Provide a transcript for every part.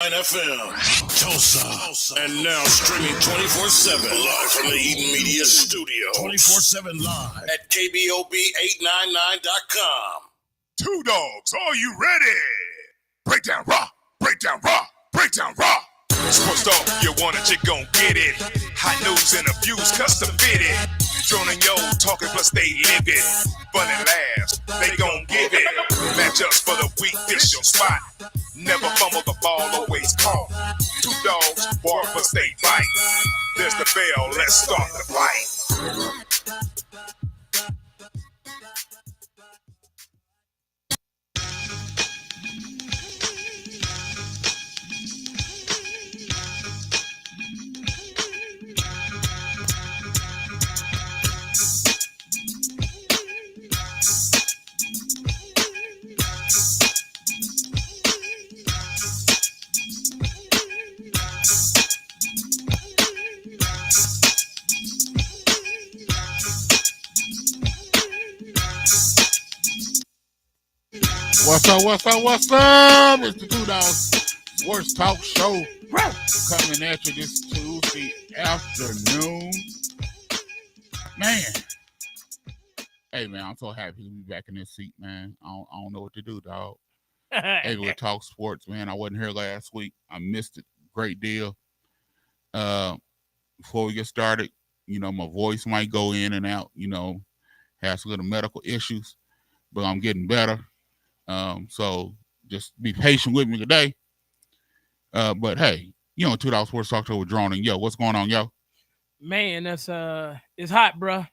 FM, Tulsa, and now streaming 24/7 live from the Eden Media Studio. 24/7 live at KBOB899.com. 2Dawgs, are you ready? Breakdown raw, breakdown raw, breakdown raw. Sports talk, you want it, you gon' get it. Hot news and views, custom fitted. Droning yo, talking plus they live it. Fun and laughs, they gon' give it. Matchups for the week, this your spot. Never fumble the ball, always call. 2Dawgs, bar for stay fight. There's the bell, let's start the fight. What's up? It's the 2Dawgs Sports Talk Show coming at you this Tuesday afternoon. Man. Hey, man, I'm so happy to be back in this seat, man. I don't know what to do, dog. Hey, we'll talk sports, man. I wasn't here last week. I missed it a great deal. Before we get started, my voice might go in and out, has a little medical issues, but I'm getting better. So just be patient with me today. But hey, 2Dawgs Sports Talk Show with Drone and Yo. What's going on, yo? Man, that's it's hot, bro.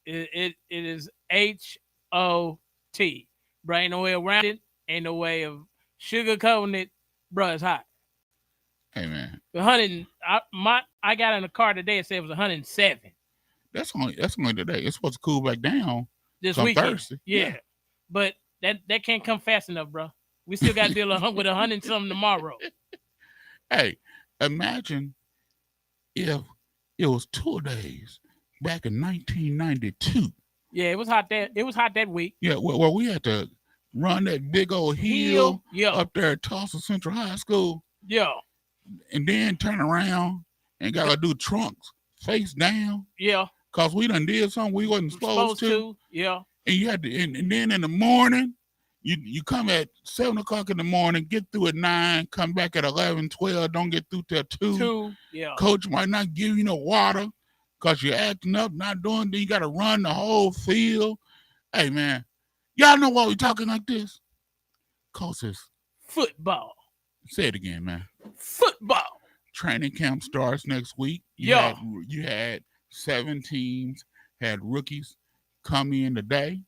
It is HOT, bro. Ain't no way around it. Ain't no way of sugarcoating it, bro. It's hot. Hey, man. I got in the car today and said it was 107. That's only today. It's supposed to cool back down this weekend. Thursday. Yeah. But that can't come fast enough, bro. We still got to deal with 100 something tomorrow. Hey, imagine if it was 2 days back in 1992. Yeah, it was hot that week. Yeah, well, we had to run that big old hill up there at Tulsa Central High School. Yeah. And then turn around and gotta do trunks face down. Yeah. Cause we done did something we wasn't supposed to. Yeah. And you had to, and then in the morning, you come at 7 o'clock in the morning, get through at 9, come back at 11, 12, don't get through till 2. Yeah. Coach might not give you no water because you're acting up, not doing, then you got to run the whole field. Hey, man, y'all know why we talking like this? Cause it's football. Say it again, man. Football. Training camp starts next week. You had 7 teams, had rookies come in today.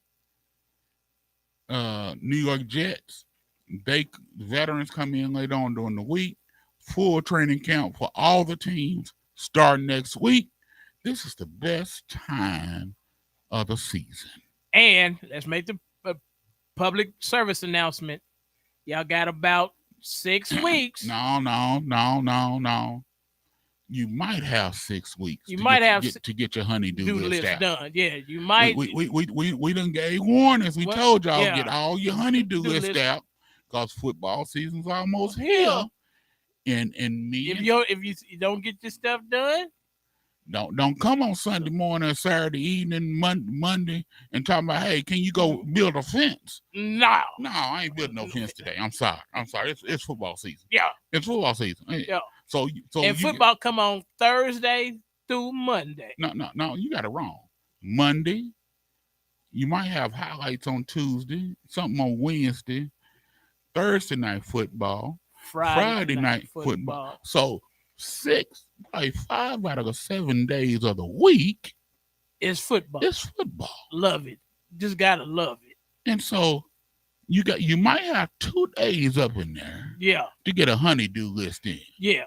New York Jets, veterans come in later on during the week. Full training camp for all the teams starting next week. This is the best time of the season. And let's make the public service announcement. Y'all got about 6 weeks. No. You might have 6 weeks. To get your honeydew list done. Yeah, you might. We done gave warnings. We told y'all get all your honeydew list out because football season's almost here. And me, if you don't get your stuff done, don't come on Sunday morning, Saturday evening, Monday, and talk about, hey, can you go build a fence? No, I ain't building no fence today. I'm sorry. It's football season. Yeah, it's football season. Yeah. So football come on Thursday through Monday. No, you got it wrong. Monday, you might have highlights on Tuesday, something on Wednesday, Thursday night football, Friday night football. So 5 out of the 7 days of the week is football. It's football. Love it. Just gotta love it. And so you might have 2 days up in there. Yeah. To get a honeydew list in. Yeah.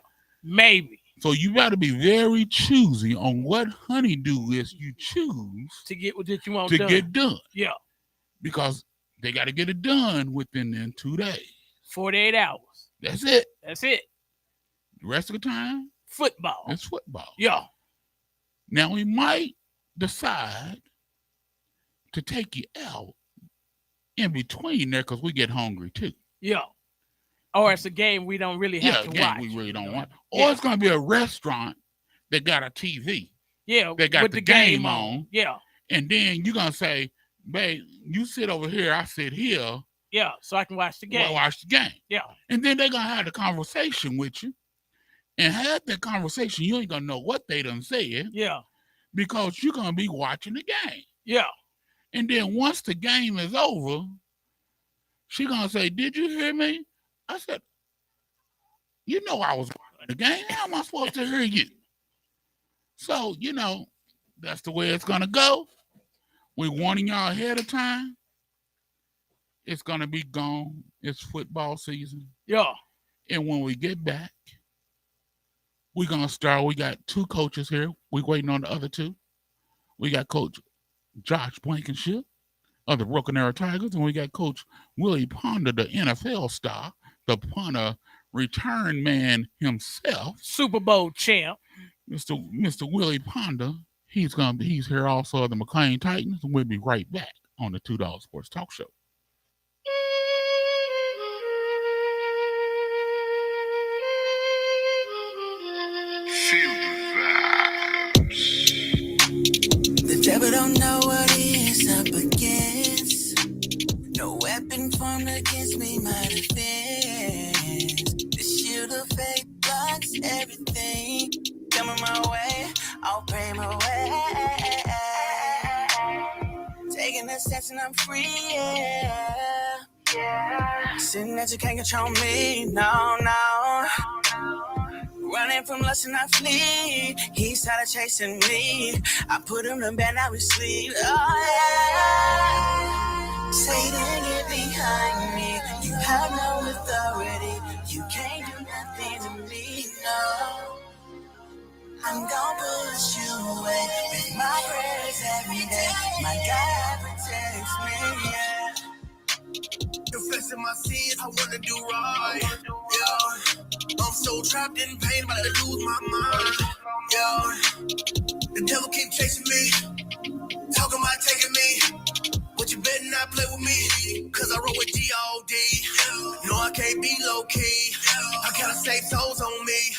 Maybe. So you got to be very choosy on what honeydew list you choose to get what you want to get done. Yeah. Because they got to get it done within 2 days. 48 hours. That's it. The rest of the time, football. It's football. Yeah. Now we might decide to take you out in between there because we get hungry too. Yeah. Or it's a game we don't really have to game watch. we really don't want. Or it's gonna be a restaurant that got a TV. Yeah, that got with the game on. Yeah. And then you're gonna say, babe, you sit over here, I sit here. Yeah, so I can watch the game. Watch the game. Yeah. And then they're gonna have the conversation with you. And have that conversation, you ain't gonna know what they done said. Yeah. Because you're gonna be watching the game. Yeah. And then once the game is over, she gonna say, did you hear me? I said, you know I was watching the game. How am I supposed to hear you? So, that's the way it's gonna go. We're warning y'all ahead of time. It's gonna be gone. It's football season. Yeah. And when we get back, we're gonna start. We got 2 coaches here. We're waiting on the other 2. We got Coach Josh Blankenship of the Broken Arrow Tigers, and we got Coach Willie Ponder, the NFL star, the punter, return man himself, Super Bowl champ, Mr. Willie Ponder. He's here also of the McLain Titans, and we'll be right back on the 2Dawgs Sports Talk Show. Feel the vibes. The devil don't know what he is up against. No weapon formed against me, my defense. The shield of faith blocks everything coming my way. I'll pray my way. Taking the steps and I'm free, yeah. Sitting that you can't control me, no. Running from lust and I flee. He started chasing me. I put him to bed, now we sleep. Oh, yeah. Satan, get behind me. You have no authority. You can't do nothing to me, no. I'm gonna push you away. With my prayers every day. My God protects me, yeah. Confessing my sins, I wanna do right. Yeah. I'm so trapped in pain, about to lose my mind. Yeah. The devil keep chasing me, talking about taking me. But you better not play with me, cause I roll with G.O.D. No, I can't be low key. I gotta save souls on me.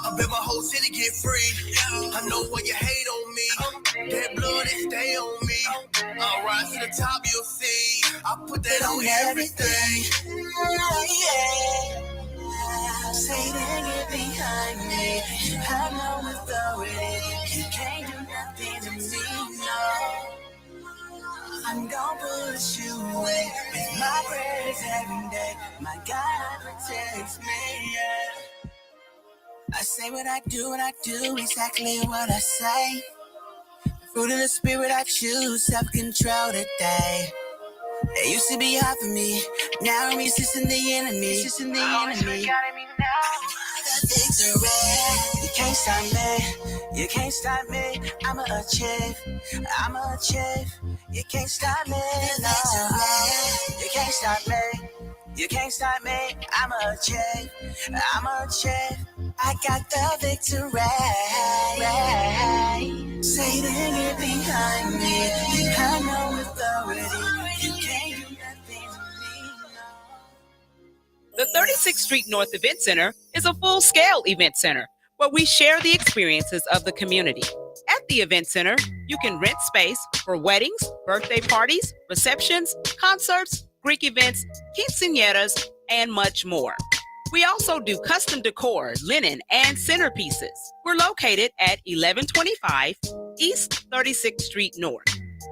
I bet my whole city get free. I know why you hate on me. That blood is stay on me. I'll rise to the top, you'll see. I put that on everything. Yeah. Satan, get behind me. You have no authority. You can't do nothing to me, no. I'm gonna push you away. With my prayers every day. My God protects me, yeah. I say what I do exactly what I say. Fruit of the spirit I choose, self-control today. They used to be hard for me, now I'm resisting the enemy. Victory, you can't stop me, I'm a chief, you can't stop me, no. You can't stop me, I'm a chief, I got the victory. Satan, get behind me, you have no authority, you can't do nothing to me, no. The 36th Street North Event Center is a full-scale event center where we share the experiences of the community. At the event center, you can rent space for weddings, birthday parties, receptions, concerts, Greek events, quinceañeras, and much more. We also do custom decor, linen, and centerpieces. We're located at 1125 East 36th Street North.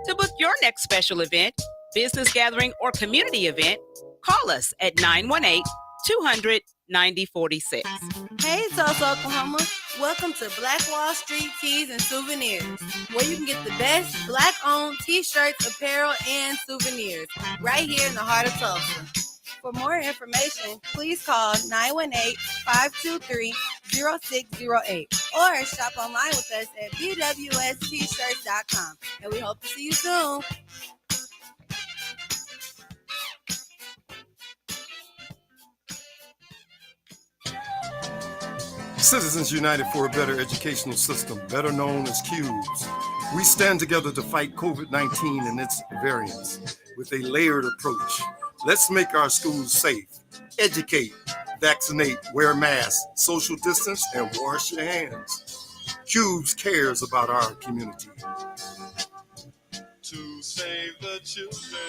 To book your next special event, business gathering, or community event, call us at 918-200-9046. Hey, Tulsa, Oklahoma. Welcome to Black Wall Street Tees and Souvenirs, where you can get the best Black-owned t-shirts, apparel, and souvenirs right here in the heart of Tulsa. For more information, please call 918-523-0608 or shop online with us at bwstshirts.com. And we hope to see you soon. Citizens United for a Better Educational System, better known as CUBES. We stand together to fight COVID-19 and its variants with a layered approach. Let's make our schools safe, educate, Vaccinate, wear masks, social distance, and wash your hands. Cubes cares about our community. To save the children.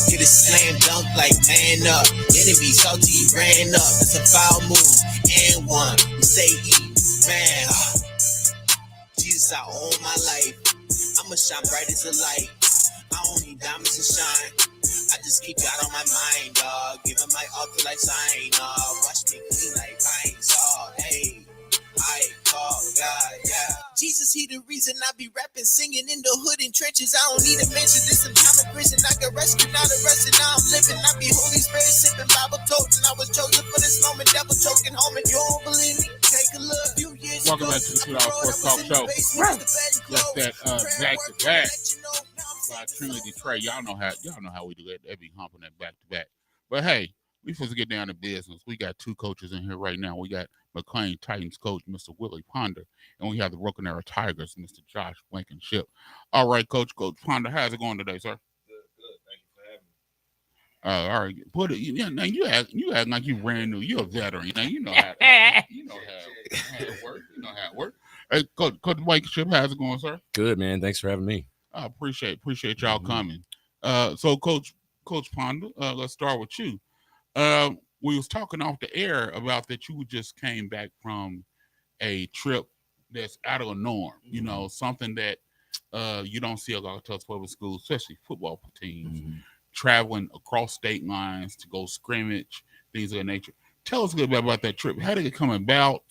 Hit a slam dunk like man up. Enemy salty ran up. It's a foul move. And one. Say eat. Man. Jesus, I own my life. I'ma shine bright as a light. I don't need diamonds to shine. I just keep God on my mind, dog. Giving my all till I sign, watch me clean like pine saw. Hey, I call God, yeah. Jesus, he the reason I be rapping, singing in the hood and trenches. I don't need a mention. This some time in prison. I got rescued, not arrested. Now I'm living. I be Holy Spirit sipping Bible toting. I was chosen for this moment. Devil choking home, and you don't believe me? Take a look. Few years Welcome ago, back to the 2 Dawgs Sports Talk Show. Just that back to back by Trinity Trey. Y'all know how we do it. They be humping that back to back. But hey, we supposed to get down to business. We got two coaches in here right now. We got McLain Titans coach, Mr. Willie Ponder, and we have the Broken Arrow Tigers, Mr. Josh Blankenship. All right, Coach Ponder, how's it going today, sir? Good. Thank you for having me. All right, put it. Yeah, now you act like you brand new. You're a veteran. Now you know how it works. You know how it works. Hey, Coach Blankenship, how's it going, sir? Good, man. Thanks for having me. I appreciate y'all coming. So Coach Ponder, let's start with you. We was talking off the air about that you just came back from a trip that's out of the norm. You know, something that you don't see a lot of Tulsa public schools, especially football teams, traveling across state lines to go scrimmage, things of that nature. Tell us a little bit about that trip. How did it come about?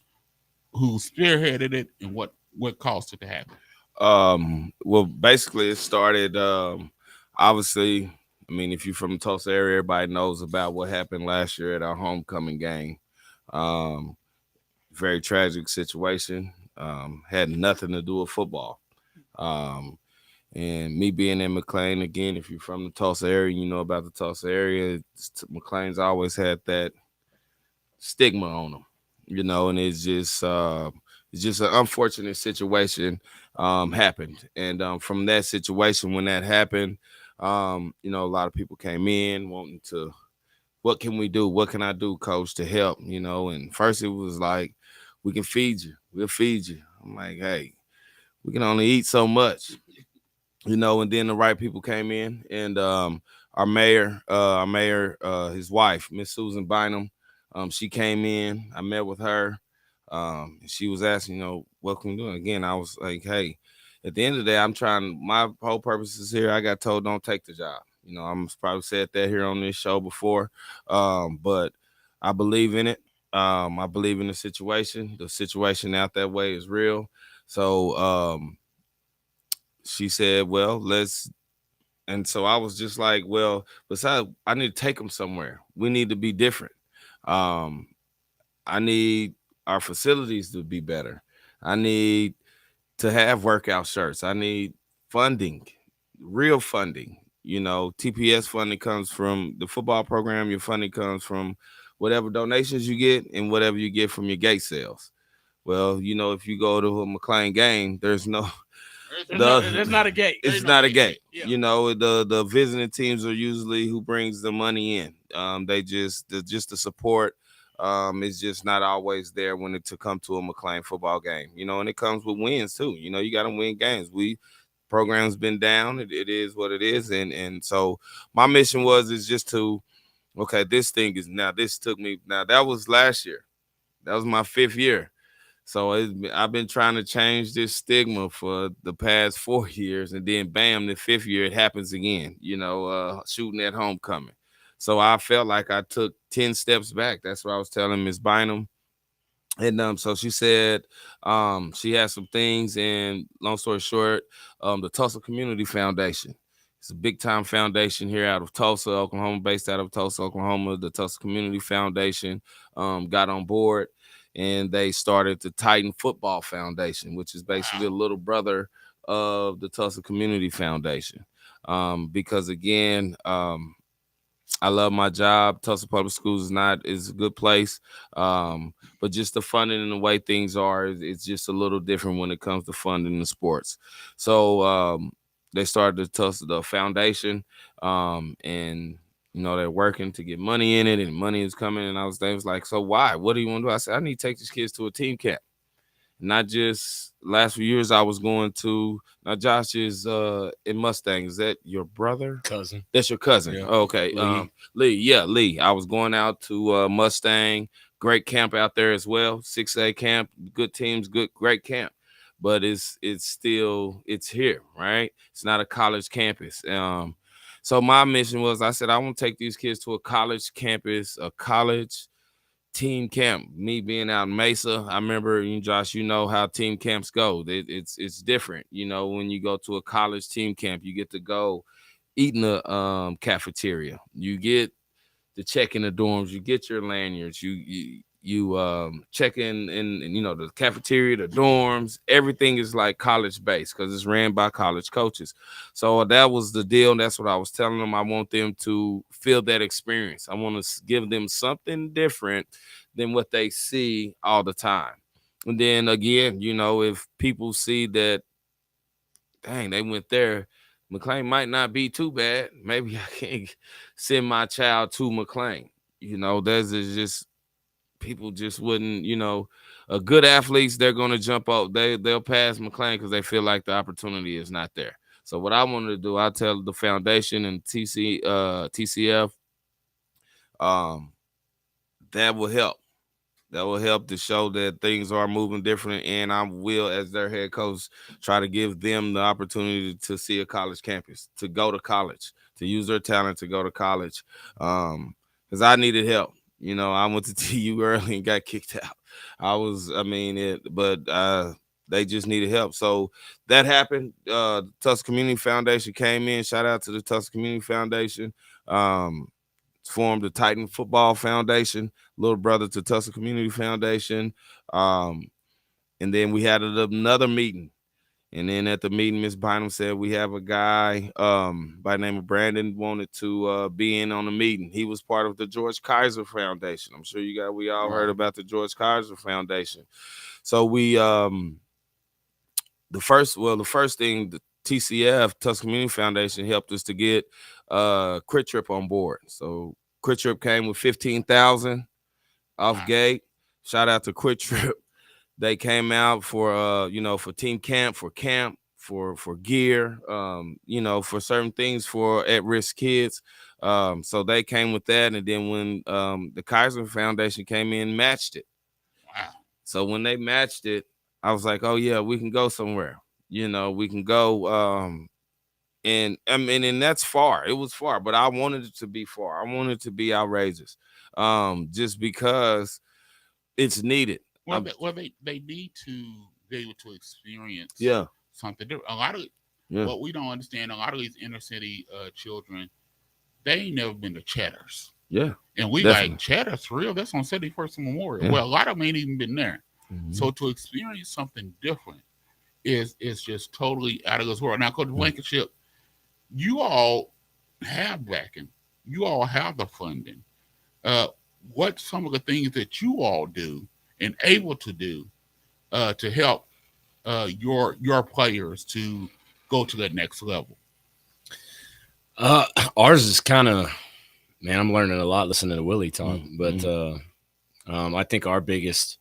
Who spearheaded it, and what caused it to happen? Well, basically, it started. Obviously, I mean, if you're from the Tulsa area, everybody knows about what happened last year at our homecoming game. Very tragic situation. Had nothing to do with football. And me being in McLain, again, if you're from the Tulsa area, you know about the Tulsa area. McLain's always had that stigma on them, you know, and it's just an unfortunate situation happened. And from that situation, when that happened, you know, a lot of people came in wanting to, what can we do? What can I do, coach, to help? You know, and first it was like, we can feed you. We'll feed you. I'm like, hey, we can only eat so much, you know, and then the right people came in, and our mayor, his wife, Miss Susan Bynum, she came in. I met with her. She was asking, you know, what can we do? Again, I was like, hey, at the end of the day, my whole purpose is here. I got told don't take the job. You know, I'm probably said that here on this show before, but I believe in it. I believe in the situation. The situation out that way is real. So she said, well, let's. And so I was just like, well, besides, I need to take them somewhere. We need to be different. I need our facilities to be better. I need to have workout shirts. I need funding, real funding. You know, TPS funding comes from the football program. Your funding comes from whatever donations you get and whatever you get from your gate sales. Well, you know, if you go to a McLain game, there's no... There's not a gate. It's not a gate. Yeah. You know, the visiting teams are usually who brings the money in. They just the support is just not always there when it to come to a McLain football game. You know, and it comes with wins too. You know, you got to win games. Program's been down. It is what it is, and so my mission is just to, okay, this thing is now. This took me now. That was last year. That was my 5th year. So I've been trying to change this stigma for the past 4 years, and then bam, the 5th year it happens again. You know, shooting at homecoming. So I felt like I took 10 steps back. That's what I was telling Ms. Bynum. And so she said she had some things, and long story short, the Tulsa Community Foundation It's a big time foundation here out of Tulsa, Oklahoma, based out of Tulsa, Oklahoma. The Tulsa Community Foundation got on board, and they started the Titan Football Foundation, which is basically a little brother of the Tulsa Community Foundation. Because again, I love my job. Tulsa Public Schools is a good place. But just the funding and the way things are, it's just a little different when it comes to funding the sports. So they started the foundation, and they're working to get money in it, and money is coming. And they was like, so why? What do you want to do? I said, I need to take these kids to a team camp. Not just last few years I was going to. Now Josh is in Mustang. Is that your brother? Cousin. That's your cousin. Yeah. Okay. Lee. I was going out to Mustang. Great camp out there as well. 6A camp, good teams, great camp. But it's here, right? It's not a college campus. So my mission was, I said, I want to take these kids to a college campus, a college team camp. Me being out in Mesa, I remember, Josh, how team camps go. It's different. When you go to a college team camp, you get to go eat in the cafeteria. You get to check in the dorms. You get your lanyards. You check in the cafeteria, the dorms. Everything is like college based because it's ran by college coaches. So that was the deal. That's what I was telling them. I want them to feel that experience. I want to give them something different than what they see all the time. And then again, if people see that, dang, they went there, McLain might not be too bad. Maybe I can't send my child to McLain. There's just people just wouldn't, good athletes, they're going to jump up. They'll pass McLain because they feel like the opportunity is not there. So what I wanted to do, I tell the foundation and TCF, that will help. That will help to show that things are moving different. And I will, as their head coach, try to give them the opportunity to see a college campus, to go to college, to use their talent to go to college. Because I needed help. I went to TU early and got kicked out. But they just needed help. So that happened. Tulsa Community Foundation came in. Shout out to the Tulsa Community Foundation. Formed the Titan Football Foundation, little brother to Tulsa Community Foundation. And then we had another meeting. And then at the meeting, Ms. Bynum said, we have a guy by the name of Brandon wanted to be in on the meeting. He was part of the George Kaiser Foundation. I'm sure we all heard about the George Kaiser Foundation. So we, the first thing, the TCF, Tulsa Community Foundation, helped us to get Crit Trip on board. So Crit Trip came with $15,000 off gate. Shout out to Crit Trip. They came out for for team camp, for gear, for certain things for at-risk kids. So they came with that, and then when the Kaiser Foundation came in, matched it. Wow. So when they matched it, I was like, oh yeah, we can go somewhere. We can go. And that's far. It was far, but I wanted it to be far. I wanted it to be outrageous, just because it's needed. Well, they need to be able to experience something different. A lot of what we don't understand, a lot of these inner city children, they ain't never been to Cheddar's. Yeah. And we definitely. like, Cheddar's for real? That's on 71st and Memorial. Yeah. Well, a lot of them ain't even been there. Mm-hmm. So to experience something different is just totally out of this world. Now, Coach Blankenship, you all have backing. You all have the funding. What's some of the things that you all do and able to do to help your players to go to that next level? Ours is kind of, man, I'm learning a lot listening to Willie talk, but I think our biggest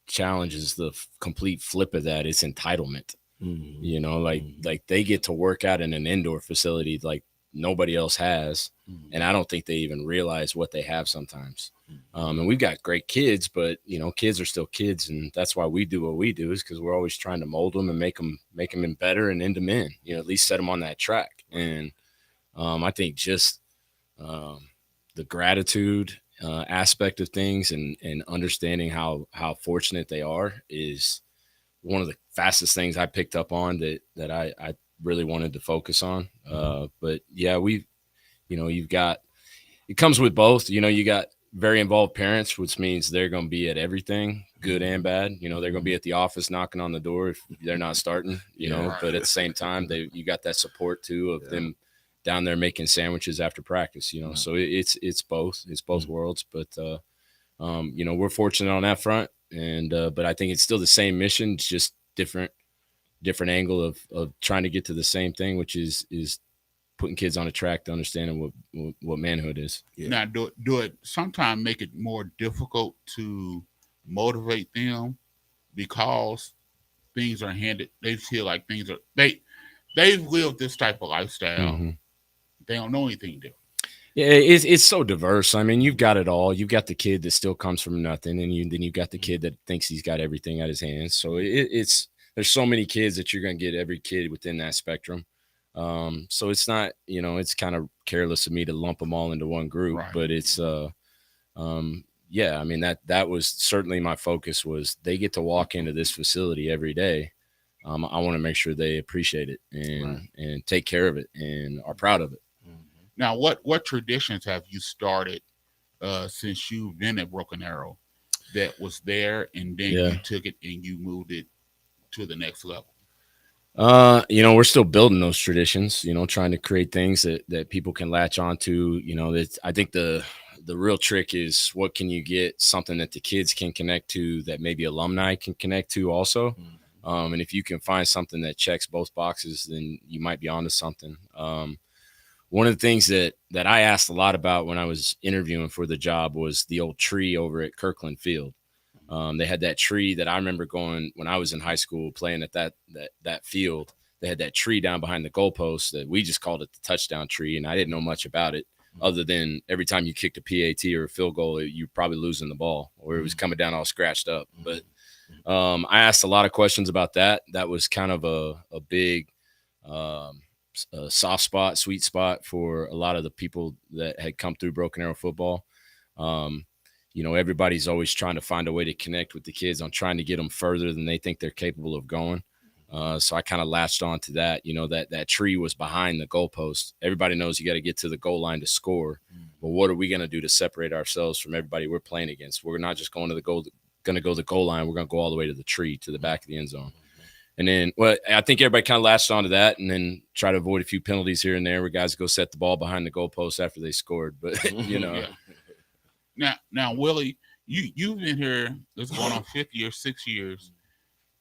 challenge is the complete flip of that. It's entitlement. Like they get to work out in an indoor facility like nobody else has, and I don't think they even realize what they have sometimes. And we've got great kids, but kids are still kids, and that's why we do what we do, is because we're always trying to mold them and make them better and into men. At least set them on that track. And I think just the gratitude aspect of things and understanding how fortunate they are is one of the fastest things I picked up on that really wanted to focus on. But yeah, you've got, it comes with both. You got very involved parents, which means they're going to be at everything, good and bad. They're going to be at the office knocking on the door if they're not starting, but at the same time, you got that support too of them down there making sandwiches after practice, so it's both worlds. But, we're fortunate on that front. And, but I think it's still the same mission, it's just different angle of trying to get to the same thing, which is putting kids on a track to understanding what manhood is. Now, do it sometimes make it more difficult to motivate them because things are handed. They feel like things are they've lived this type of lifestyle. Mm-hmm. They don't know anything different. Yeah, it's so diverse. I mean, you've got it all. You've got the kid that still comes from nothing, and then you've got the kid that thinks he's got everything at his hands. So there's so many kids that you're going to get every kid within that spectrum. So it's not, it's kind of careless of me to lump them all into one group, right. But it's, I mean, that was certainly my focus was they get to walk into this facility every day. I want to make sure they appreciate it and take care of it and are proud of it. Now, what traditions have you started since you've been at Broken Arrow that was there and then you took it and you moved it to the next level? We're still building those traditions, trying to create things that people can latch onto. I think the real trick is what can you get something that the kids can connect to that maybe alumni can connect to also. Mm-hmm. And if you can find something that checks both boxes, then you might be onto something. One of the things that I asked a lot about when I was interviewing for the job was the old tree over at Kirkland Field. They had that tree that I remember going when I was in high school playing at that field. They had that tree down behind the goalpost that we just called it the touchdown tree. And I didn't know much about it other than every time you kicked a PAT or a field goal, you're probably losing the ball or it was coming down all scratched up. But I asked a lot of questions about that. That was kind of a big soft spot, sweet spot for a lot of the people that had come through Broken Arrow football. Everybody's always trying to find a way to connect with the kids on trying to get them further than they think they're capable of going. So I kind of latched on to that, that tree was behind the goalpost. Everybody knows you got to get to the goal line to score. But what are we going to do to separate ourselves from everybody we're playing against? We're not just going to go to the goal line. We're going to go all the way to the tree, to the back of the end zone. And then, I think everybody kind of latched onto that and then try to avoid a few penalties here and there where guys go set the ball behind the goalpost after they scored. But, Now, Willie, you've been here, it's going on 6 years,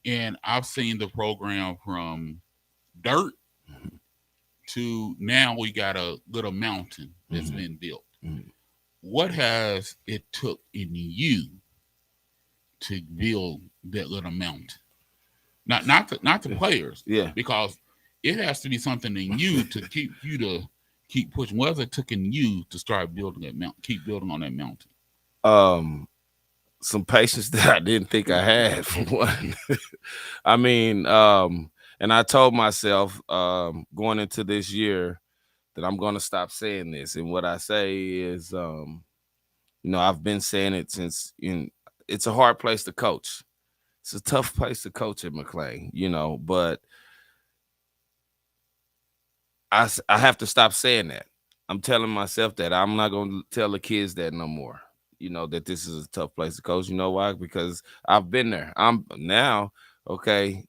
and I've seen the program from dirt to now we got a little mountain that's been built. What has it took in you to build that little mountain? Not the players, because it has to be something in you to keep pushing. What has it took in you to start building that mountain, keep building on that mountain? Some patience that I didn't think I had, for one. I mean, and I told myself going into this year that I'm going to stop saying this. And what I say is, I've been saying it since, it's a hard place to coach. It's a tough place to coach at McLain, but I have to stop saying that. I'm telling myself that I'm not going to tell the kids that no more, that this is a tough place to coach. You know why? Because I've been there. I'm now, okay,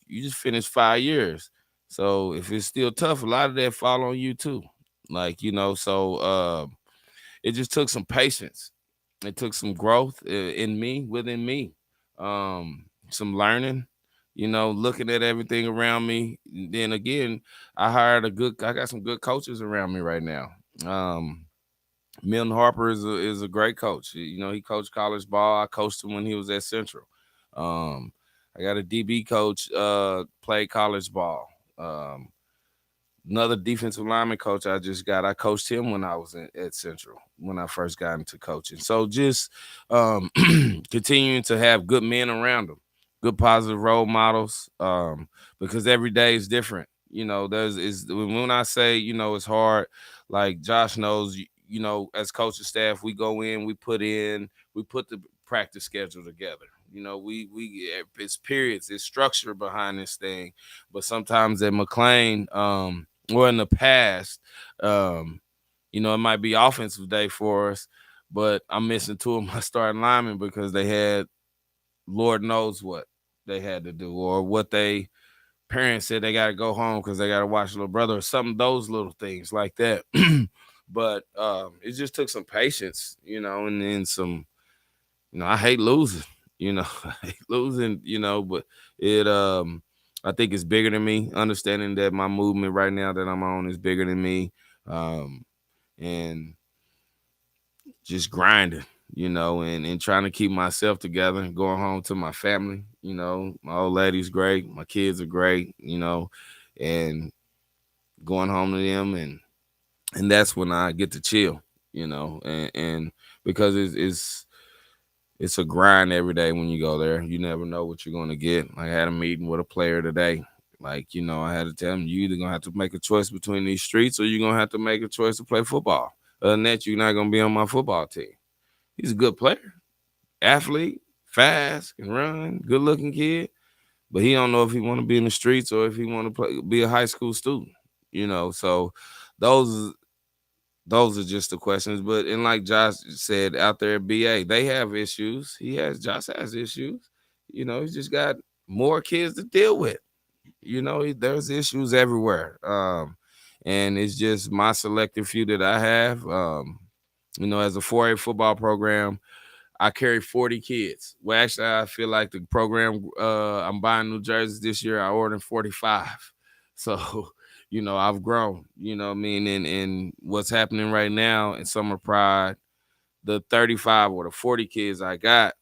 you just finished 5 years. So if it's still tough, a lot of that fall on you too. So it just took some patience. It took some growth within me. Some learning, looking at everything around me. Then again, I got some good coaches around me right now. Milton Harper is a great coach. He coached college ball. I coached him when he was at Central. I got a DB coach, played college ball. Another defensive lineman coach I just got, I coached him when I was at Central, when I first got into coaching. So just continuing to have good men around them, good positive role models, because every day is different. When I say, it's hard, like Josh knows, as coaching staff, we go in, we put the practice schedule together. You know, it's periods, it's structure behind this thing. But sometimes at McLain, or in the past, you know, it might be offensive day for us, but I'm missing 2 of my starting linemen because they had Lord knows what they had to do, or what they parents said they got to go home because they got to watch little brother, or something, those little things like that. But it just took some patience, you know, and then some, you know, I hate losing, you know, I hate losing, you know, but it, I think it's bigger than me, understanding that my movement right now that I'm on is bigger than me. And just grinding, you know, and trying to keep myself together and going home to my family. You know, my old lady's great. My kids are great, you know, and going home to them. And that's when I get to chill, you know, and because it's a grind every day when you go there. You never know what you're going to get. Like, I had a meeting with a player today. Like, you know, I had to tell him, you either going to have to make a choice between these streets, or you're going to have to make a choice to play football. Other than that, you're not going to be on my football team. He's a good player, athlete, fast, can run, good-looking kid. But he don't know if he want to be in the streets or if he want to be a high school student, you know. So those are just the questions. But, and like Josh said, out there at BA, they have issues. Josh has issues. You know, he's just got more kids to deal with. You know, there's issues everywhere. And it's just my selective few that I have. You know, as a 4A football program, I carry 40 kids. Well, actually, I feel like the program, I'm buying new jerseys this year, I ordered 45. So, you know, I've grown, you know what I mean? And what's happening right now in Summer Pride, the 35 or the 40 kids I got,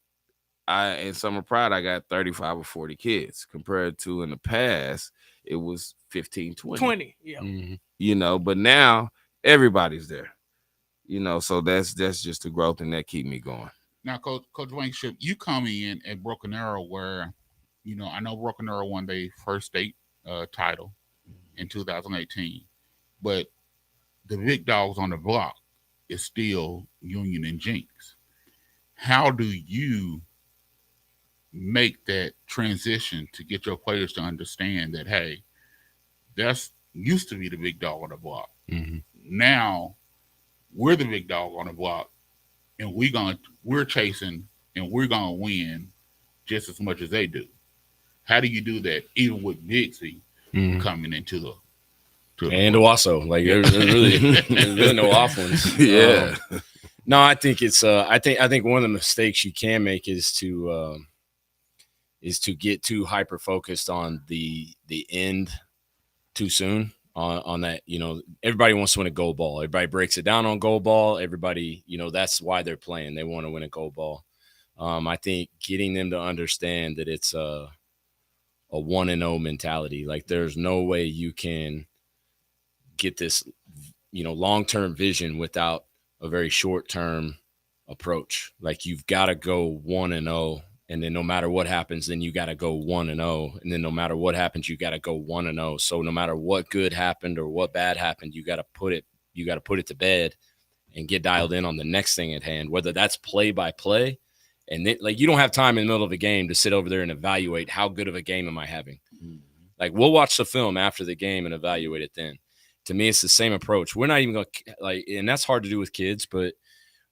in Summer Pride, I got 35 or 40 kids, compared to in the past, it was 15, 20. Yeah. Mm-hmm. You know, but now everybody's there. You know, so that's just the growth, and that keep me going. Now, Coach Blankenship, you come in at Broken Arrow where, you know, I know Broken Arrow won their first state title in 2018, but the big dogs on the block is still Union and Jinx. How do you make that transition to get your players to understand that, hey, that's used to be the big dog on the block. Mm-hmm. Now we're the big dog on the block, and we're chasing, and we're gonna win just as much as they do. How do you do that, even with Bixby coming into the and Owasso? Like, there's really no off ones. Yeah. No, I think it's I think one of the mistakes you can make is to get too hyper focused on the end too soon. On that, you know, everybody wants to win a gold ball. Everybody breaks it down on gold ball. Everybody, you know, that's why they're playing. They want to win a gold ball. I think getting them to understand that it's a 1-0 mentality. Like, there's no way you can get this, you know, long-term vision without a very short-term approach. Like, you've got to go 1-0. And then no matter what happens, then you got to go 1-0. And then no matter what happens, you got to go 1-0. So no matter what good happened or what bad happened, you got to put it to bed and get dialed in on the next thing at hand, whether that's play by play. And then, like, you don't have time in the middle of a game to sit over there and evaluate how good of a game am I having. Mm-hmm. Like, we'll watch the film after the game and evaluate it then. To me, it's the same approach. We're not even going to, like, and that's hard to do with kids, but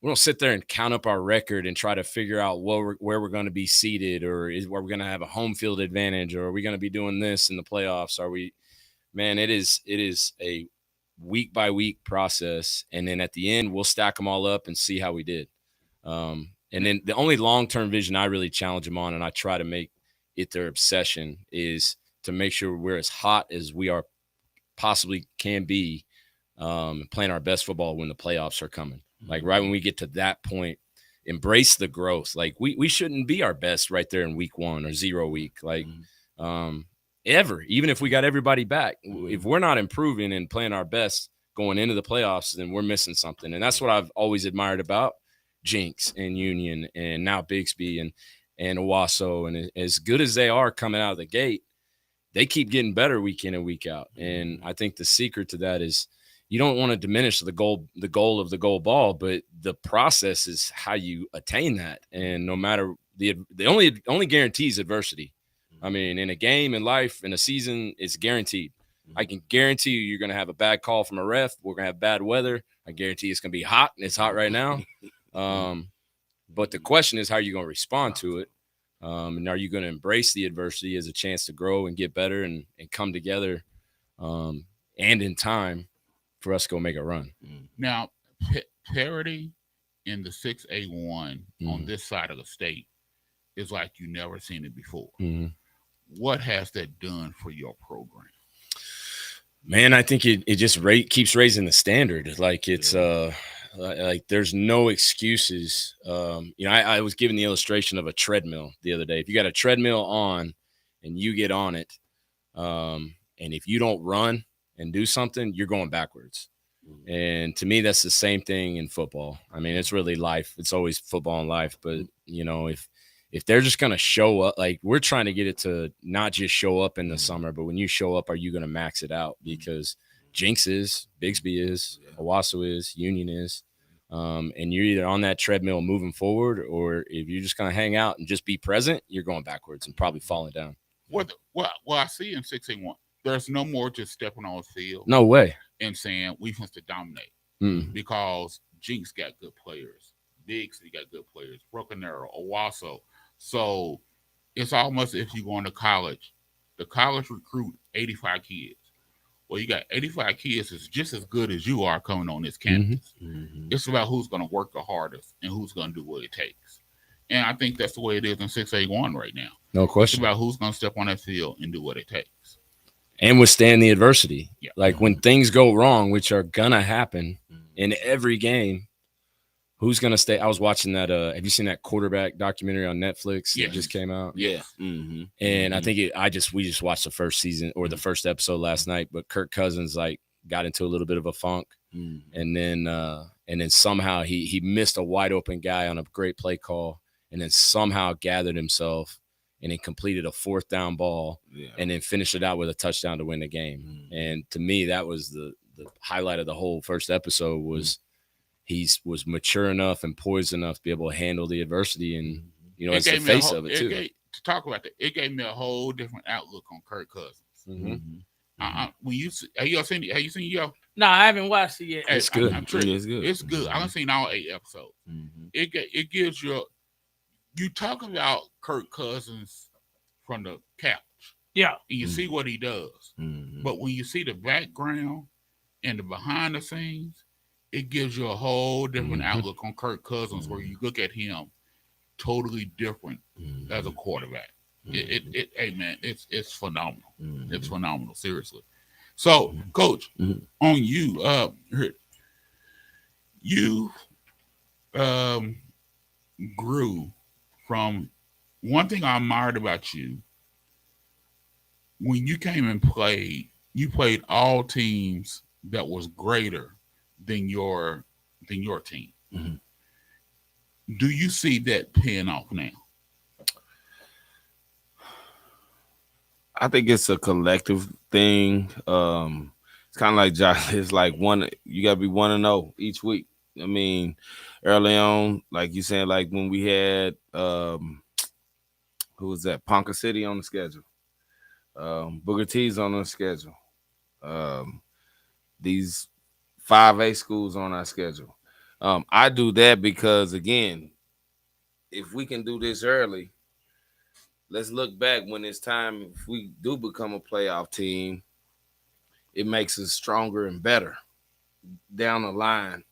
we don't sit there and count up our record and try to figure out where we're going to be seated, or where we're going to have a home field advantage, or are we going to be doing this in the playoffs? Man, it is a week by week process. And then at the end, we'll stack them all up and see how we did. And then the only long-term vision I really challenge them on, and I try to make it their obsession, is to make sure we're as hot as we are possibly can be, playing our best football when the playoffs are coming. Like, right when we get to that point, embrace the growth. Like, we shouldn't be our best right there in week 1 or 0 week. Like, ever, even if we got everybody back, if we're not improving and playing our best going into the playoffs, then we're missing something. And that's what I've always admired about Jinx and Union and now Bixby and Owasso. And as good as they are coming out of the gate, they keep getting better week in and week out. And I think the secret to that is, you don't want to diminish the goal of the gold ball, but the process is how you attain that. And no matter, the only guarantees adversity. I mean, in a game, in life, in a season, it's guaranteed. I can guarantee you're going to have a bad call from a ref. We're going to have bad weather. I guarantee it's going to be hot, and it's hot right now. But the question is, how are you going to respond to it? And are you going to embrace the adversity as a chance to grow and get better and come together and in time for us to go make a run? Now, parity in the 6A1 on this side of the state is like you never seen it before. What has that done for your program? Man, I think it just keeps raising the standard. Like it's like there's no excuses. I was given the illustration of a treadmill the other day. If you got a treadmill on and you get on it, and if you don't run and do something, you're going backwards. And to me, that's the same thing in football. I mean, it's really life. It's always football and life. But, if they're just going to show up, like we're trying to get it to not just show up in the summer, but when you show up, are you going to max it out? Because Jinx is, Bigsby is, Owasso is, Union is. And you're either on that treadmill moving forward, or if you're just going to hang out and just be present, you're going backwards and probably falling down. Well, I see in 6A1, there's no more just stepping on the field. No way. And saying we have to dominate because Jinx got good players, Bigsby got good players, Broken Arrow, Owasso. So it's almost if you're going to college, the college recruit 85 kids. Well, you got 85 kids that's just as good as you are coming on this campus. It's about who's going to work the hardest and who's going to do what it takes. And I think that's the way it is in 6A1 right now. No question. It's about who's going to step on that field and do what it takes. And withstand the adversity. Yeah. Like when things go wrong, which are going to happen in every game, who's going to stay? I was watching that. Have you seen that quarterback documentary on Netflix that just came out? Yeah. And I think we just watched the first season or the first episode last night, but Kirk Cousins got into a little bit of a funk. And then somehow he missed a wide open guy on a great play call, and then somehow gathered himself and then completed a 4th down ball and then finished it out with a touchdown to win the game. And to me, that was the highlight of the whole first episode was he was mature enough and poised enough to be able to handle the adversity. And, it's the face of it too. To talk about that, it gave me a whole different outlook on Kirk Cousins. When have you seen Yo? No, I haven't watched it yet. It's good. It's good. It's good. I've seen all 8 episodes. It gives you talk about Kirk Cousins from the couch. Yeah. And you see what he does. But when you see the background and the behind the scenes, it gives you a whole different outlook on Kirk Cousins where you look at him totally different as a quarterback. Hey man, it's phenomenal. It's phenomenal, seriously. So, Coach, on you, you grew from one thing I admired about you. When you came and played, you played all teams that was greater than your team. Do you see that paying off now? I think it's a collective thing. It's kind of like Josh. It's like you gotta be 1-0 each week. I mean, early on, like you said, like when we had who was that? Ponca City on the schedule. Booker T's on the schedule. These 5A schools on our schedule. I do that because, again, if we can do this early, let's look back when it's time. If we do become a playoff team, it makes us stronger and better down the line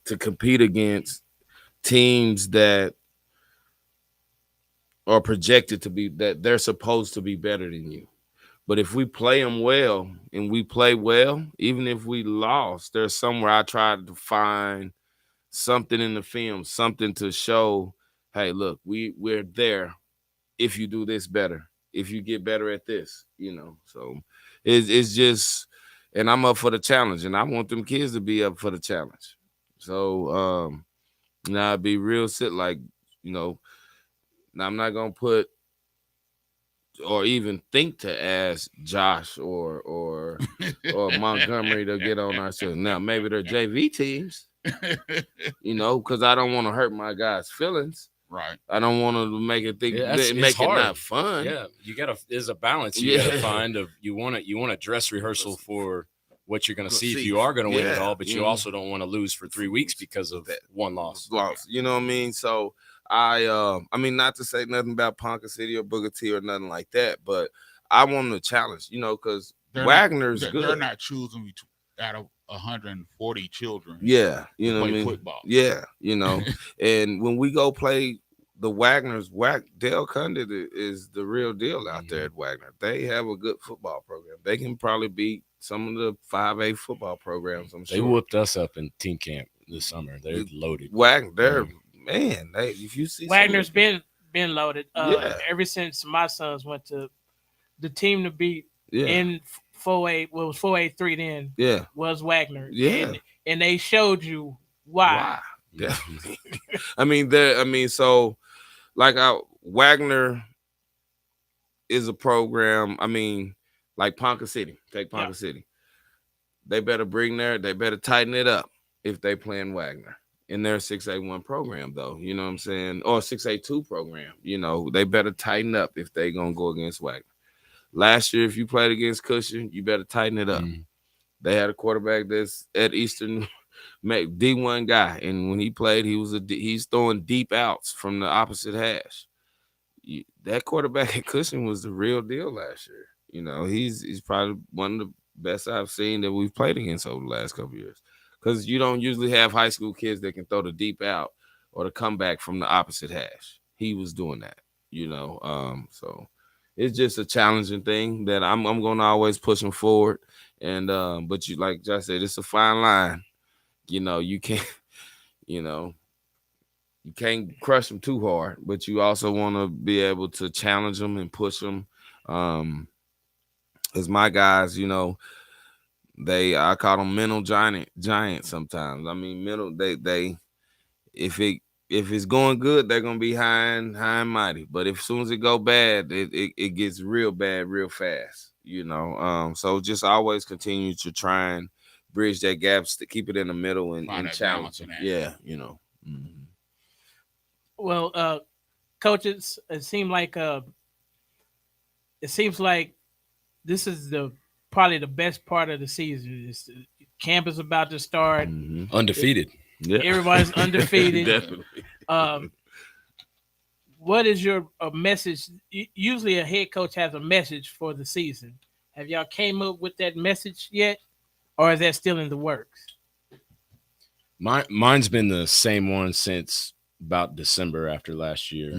to compete against teams that are projected to be, that they're supposed to be better than you. But if we play them well and we play well, even if we lost, there's somewhere I tried to find something in the film, something to show, hey, look, we're there if you do this better, if you get better at this, So it's just, and I'm up for the challenge, and I want them kids to be up for the challenge. So now I'd be real now I'm not going to put or even think to ask Josh or Montgomery to get on our show. Now, maybe they're JV teams, because I don't want to hurt my guys' feelings. Right. I don't want to make it think make it not fun. Yeah, there's a balance you gotta find of you want a dress rehearsal for what you're gonna see if you are gonna win it all, but you also don't want to lose for 3 weeks because of that one loss. You know what I mean? So I mean, not to say nothing about Ponca City or Booker T or nothing like that, but I want to challenge, because Wagner's good. They're not choosing out of 140 children. Yeah, you know what I mean? Football. Yeah, and when we go play the Wagners, Dale Condit is the real deal out there at Wagner. They have a good football program. They can probably beat some of the 5A football programs, I'm sure. They whooped us up in team camp this summer. They're loaded. Wagner, man, if you see Wagner's been loaded ever since my sons went to the team to beat in 4A. Well, it was 4A3 then. Yeah, was Wagner. Yeah, and they showed you why. Definitely. So like Wagner is a program. I mean, like Ponca City. Take Ponca City. They better they better tighten it up if they playing Wagner in their 6A1 program, though. You know what I'm saying? Or 6A2 program. They better tighten up if they gonna go against Wagner. Last year, if you played against Cushing, you better tighten it up. They had a quarterback that's at Eastern, D1 guy, and when he played, he's throwing deep outs from the opposite hash. That quarterback at Cushing was the real deal last year. He's probably one of the best I've seen that we've played against over the last couple of years. Because you don't usually have high school kids that can throw the deep out or the comeback from the opposite hash. He was doing that, so it's just a challenging thing that I'm going to always push him forward. And but you, like Josh said, it's a fine line. You can't, you can't crush them too hard, but you also want to be able to challenge them and push them. As my guys, I call them mental giants sometimes. I mean, mental. They if it's going good, they're gonna be high and mighty. But as soon as it go bad, it gets real bad real fast. So just always continue to try and bridge that gap, to keep it in the middle and challenge it. Yeah, Well, coaches, it seems like this is probably the best part of the season. Camp is about to start. Undefeated. Everybody's undefeated. Definitely. What is your message? Usually a head coach has a message for the season. Have y'all came up with that message yet? Or is that still in the works? Mine's been the same one since about December after last year.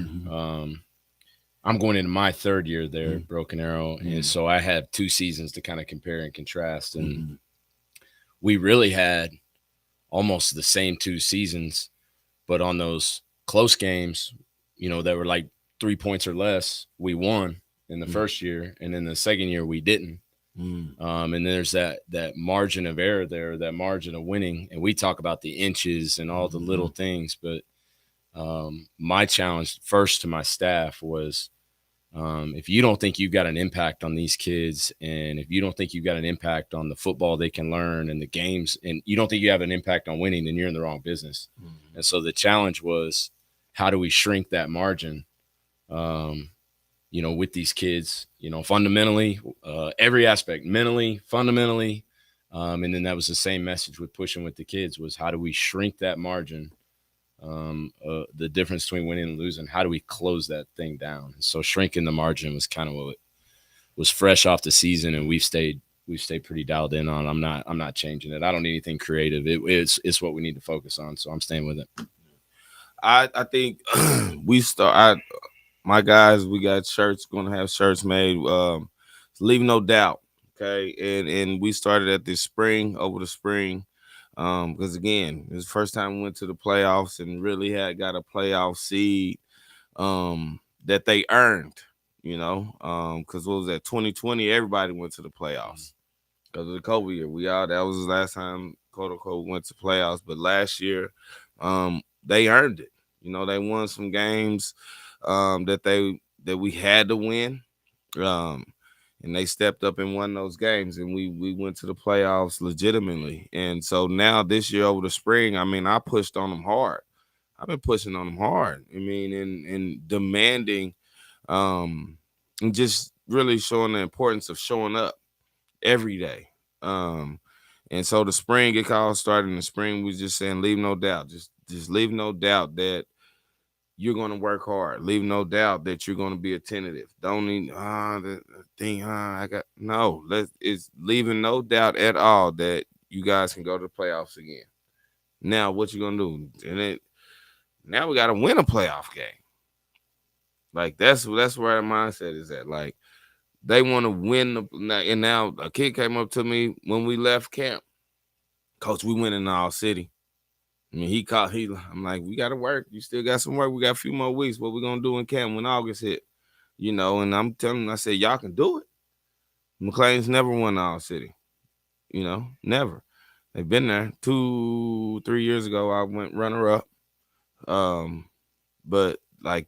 I'm going into my third year there at Broken Arrow. And so I have 2 seasons to kind of compare and contrast. And we really had almost the same 2 seasons, but on those close games, that were like 3 points or less, we won in the first year. And then the second year we didn't. And there's that margin of error there, that margin of winning. And we talk about the inches and all the little things, but my challenge first to my staff was, if you don't think you've got an impact on these kids, and if you don't think you've got an impact on the football they can learn and the games, and you don't think you have an impact on winning, then you're in the wrong business. And so the challenge was, how do we shrink that margin, with these kids, fundamentally, every aspect, mentally, fundamentally. And then that was the same message with pushing with the kids was, how do we shrink that margin? The difference between winning and losing, how do we close that thing down? So shrinking the margin was kind of what was fresh off the season, and we've stayed pretty dialed in on. I'm not changing it. I don't need anything creative. It's what we need to focus on. So I'm staying with it. I think my guys, we got shirts, gonna have shirts made. Leave no doubt. Okay. And we started at over the spring. Because again, it was the first time we went to the playoffs and really got a playoff seed that they earned, because what was that, 2020, everybody went to the playoffs because of the COVID year. That was the last time, quote unquote, went to playoffs. But last year, they earned it. They won some games that we had to win. And they stepped up and won those games, and we went to the playoffs legitimately. And so now this year over the spring, I pushed on them hard. I've been pushing on them hard. I mean, and demanding, and just really showing the importance of showing up every day. And so the spring, it all started in the spring. We was just saying, leave no doubt. Just leave no doubt that you're going to work hard. Leave no doubt that you're going to be attentive. Don't need the thing. I got no. It's leaving no doubt at all that you guys can go to the playoffs again. Now, what you gonna do? And now we got to win a playoff game. Like that's where the mindset is at. Like they want to win. And now a kid came up to me when we left camp. Coach, we winning all city. I mean, I'm like, we got to work. You still got some work. We got a few more weeks. What we going to do in camp when August hit? And I'm telling him, I said, y'all can do it. McLain's never won all city. Never. They've been there 2-3 years ago. I went runner up. But like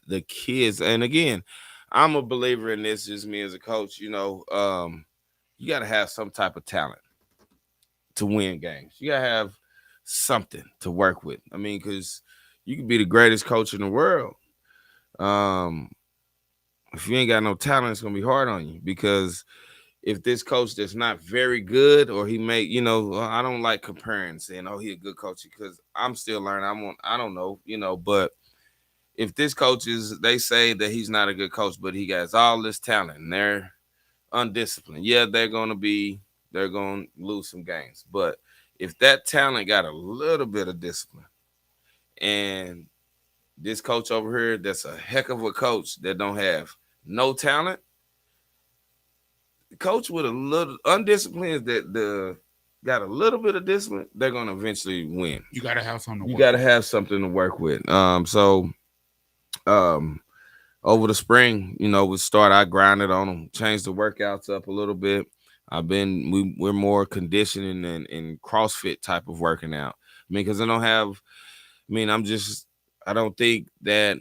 the kids, and again, I'm a believer in this, just me as a coach, you got to have some type of talent to win games. You got to have something to work with. I mean, because you can be the greatest coach in the world. If you ain't got no talent, it's going to be hard on you, because if this coach that's not very good, or he may, I don't like comparing, saying, oh, he a good coach, because I'm still learning. I don't know, but if this coach they say that he's not a good coach, but he has all this talent and they're undisciplined. Yeah, they're going to lose some games. But if that talent got a little bit of discipline, and this coach over here that's a heck of a coach that don't have no talent, the coach with a little undisciplined that got a little bit of discipline, they're going to eventually win. You got to have something. You got to have something to work with. Over the spring, I grinded on them, changed the workouts up a little bit. We're more conditioning and CrossFit type of working out. I mean, because I don't think that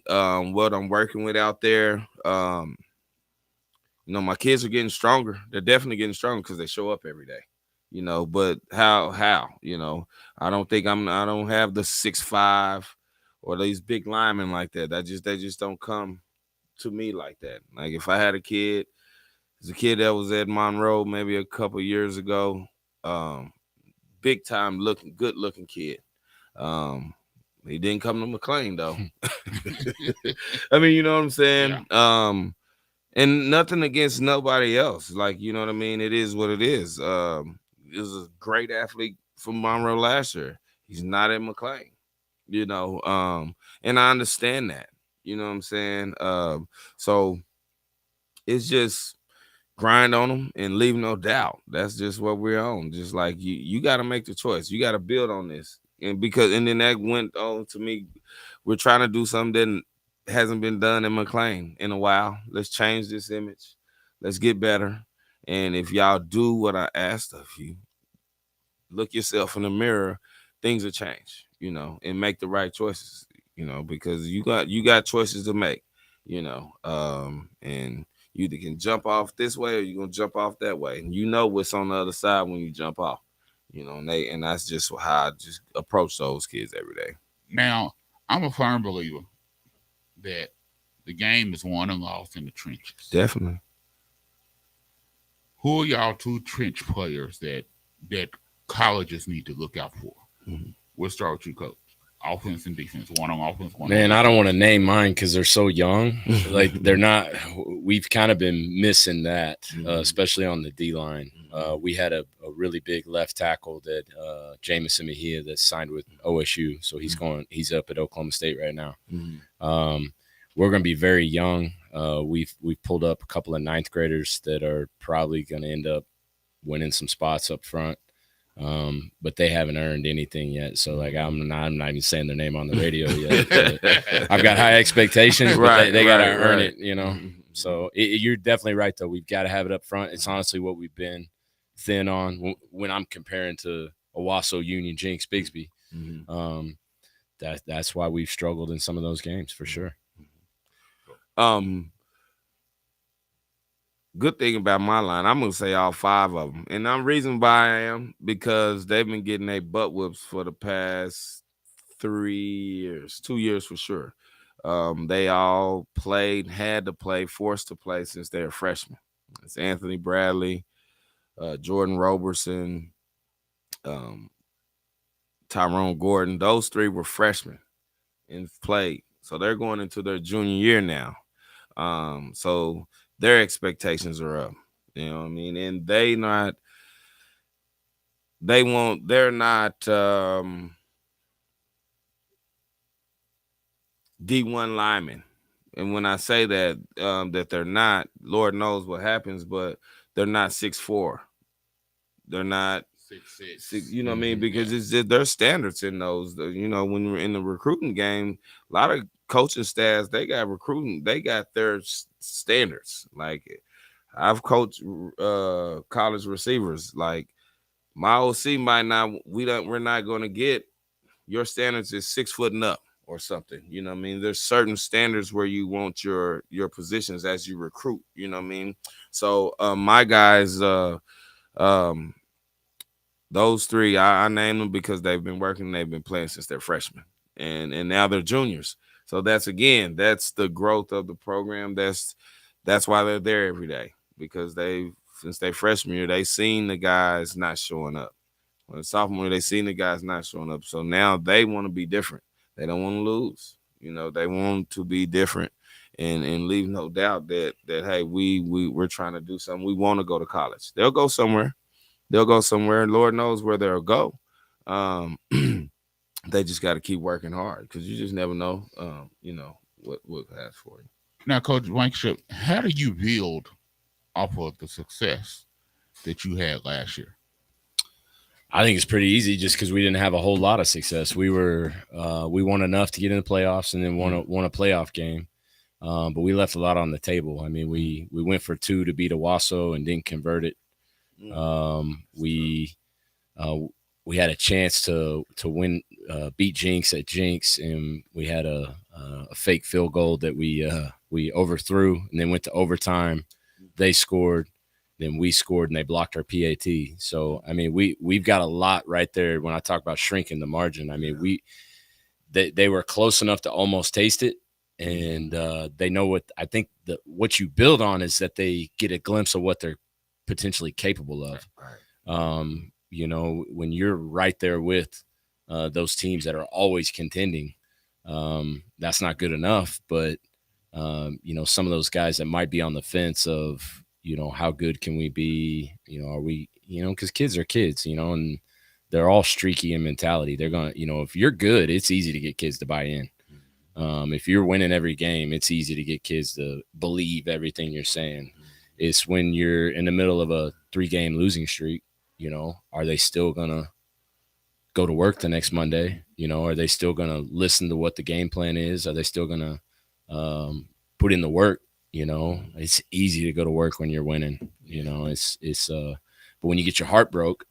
what I'm working with out there, my kids are getting stronger. They're definitely getting stronger because they show up every day. But how, I don't think I don't have the 6'5" or these big linemen like that. They just don't come to me like that. Like if I had a kid, there's a kid that was at Monroe maybe a couple years ago, big time good looking kid. He didn't come to McLain though. I mean, you know what I'm saying? Yeah. And nothing against nobody else. Like, you know what I mean? It is what it is. He was a great athlete from Monroe last year. He's not at McLain, and I understand that, you know what I'm saying? So it's just grind on them and leave no doubt. That's just what we're on. Just like you got to make the choice. You got to build on this. And then that went on to me. We're trying to do something that hasn't been done in McLain in a while. Let's change this image. Let's get better. And if y'all do what I asked of you, look yourself in the mirror, things will change, and make the right choices, because you got choices to make, and you either can jump off this way or you're going to jump off that way. And what's on the other side when you jump off, and that's just how I just approach those kids every day. Now, I'm a firm believer that the game is won and lost in the trenches. Definitely. Who are y'all two trench players that colleges need to look out for? Mm-hmm. We'll start with you, Coach. Offense and defense, one on offense, one on defense. I don't want to name mine because they're so young. Like they're not. We've kind of been missing that, especially on the D line. We had a really big left tackle that Jamison Mejia that signed with OSU, so he's up at Oklahoma State right now. Mm-hmm. We're going to be very young. We've pulled up a couple of ninth graders that are probably going to end up winning some spots up front. But they haven't earned anything yet. So like I'm not even saying their name on the radio yet. I've got high expectations, but they got to earn it, So you're definitely right though. We've got to have it up front. It's honestly what we've been thin on when I'm comparing to Owasso, Union, Jinx, Bigsby. Mm-hmm. That's why we've struggled in some of those games for sure. Good thing about my line, I'm going to say all 5 of them. And the reason why I am, because they've been getting their butt whoops for the past 2 years for sure. They all had to play, forced to play since they were freshmen. It's Anthony Bradley, Jordan Roberson, Tyrone Gordon. Those three were freshmen and played. So they're going into their junior year now. So their expectations are up. You know what I mean? And they're not D1 linemen. And when I say that, that they're not, Lord knows what happens, but they're not 6'4". They're not 6'6". You know what I mean? Because it's just their standards in those. You know, when we're in the recruiting game, a lot of coaching staffs, they got their standards. Like I've coached college receivers. Like my OC might not. We're not going to get your standards is 6 foot and up or something. You know what I mean? There's certain standards where you want your positions as you recruit. You know what I mean? So my guys, those three, I named them because they've been working. They've been playing since they're freshmen, and now they're juniors. So that's the growth of the program. That's why they're there every day, because since they freshman year, they seen the guys not showing up. When the sophomore year, they seen the guys not showing up. So now they want to be different. They don't want to lose. You know, they want to be different and leave no doubt that hey, we're trying to do something. We want to go to college. They'll go somewhere. Lord knows where they'll go. They just got to keep working hard, because you just never know, what has for you. Now, Coach Blankenship, how do you build off of the success that you had last year? I think it's pretty easy, just because we didn't have a whole lot of success. We won enough to get in the playoffs and then won a playoff game. But we left a lot on the table. I mean, we went for 2 to beat Owasso and didn't convert it. We had a chance to win, beat Jinx at Jinx, and we had a fake field goal that we overthrew, and then went to overtime. They scored, then we scored, and they blocked our PAT. So I mean, we've got a lot right there. When I talk about shrinking the margin, I mean they were close enough to almost taste it, and they know what I think. What you build on is that they get a glimpse of what they're potentially capable of. Right. You know, when you're right there with those teams that are always contending, that's not good enough. But, you know, some of those guys that might be on the fence of, you know, how good can we be? You know, are we, you know, because kids are kids, you know, and they're all streaky in mentality. They're going to, you know, if you're good, it's easy to get kids to buy in. If you're winning every game, it's easy to get kids to believe everything you're saying. It's when you're in the middle of a 3-game losing streak, you know, are they still going to go to work the next Monday? You know, are they still going to listen to what the game plan is? Are they still going to put in the work? You know, it's easy to go to work when you're winning, you know, but when you get your heart broke,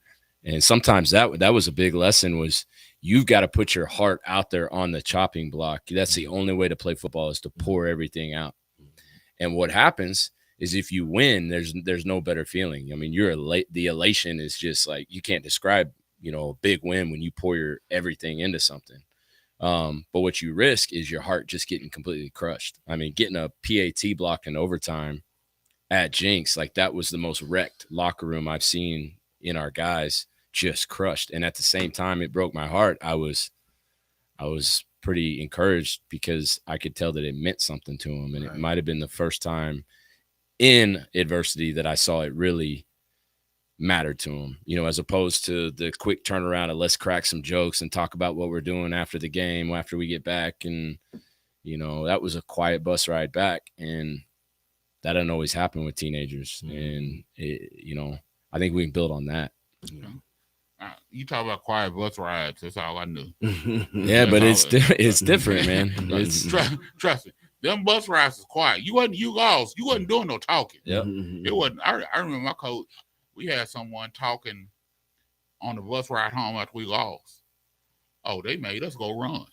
and sometimes that was a big lesson, was you've got to put your heart out there on the chopping block. That's the only way to play football, is to pour everything out. And what happens is, if you win, there's no better feeling. I mean, the elation is just like, you can't describe, you know, a big win when you pour your everything into something. But what you risk is your heart just getting completely crushed. I mean, getting a PAT block in overtime at Jinx, like, that was the most wrecked locker room I've seen in our guys, just crushed. And at the same time, it broke my heart. I was pretty encouraged, because I could tell that it meant something to him. And It might have been the first time in adversity that I saw it really mattered to him, you know, as opposed to the quick turnaround of let's crack some jokes and talk about what we're doing after the game, after we get back. And, you know, that was a quiet bus ride back, and that doesn't always happen with teenagers. And, you know, I think we can build on that. You know? You talk about quiet bus rides. That's all I knew. Yeah, but it's different, man. Trust me. Them bus rides is quiet. You wasn't doing no talking. Yep. It wasn't. I remember my coach, we had someone talking on the bus ride home after we lost. Oh, they made us go run.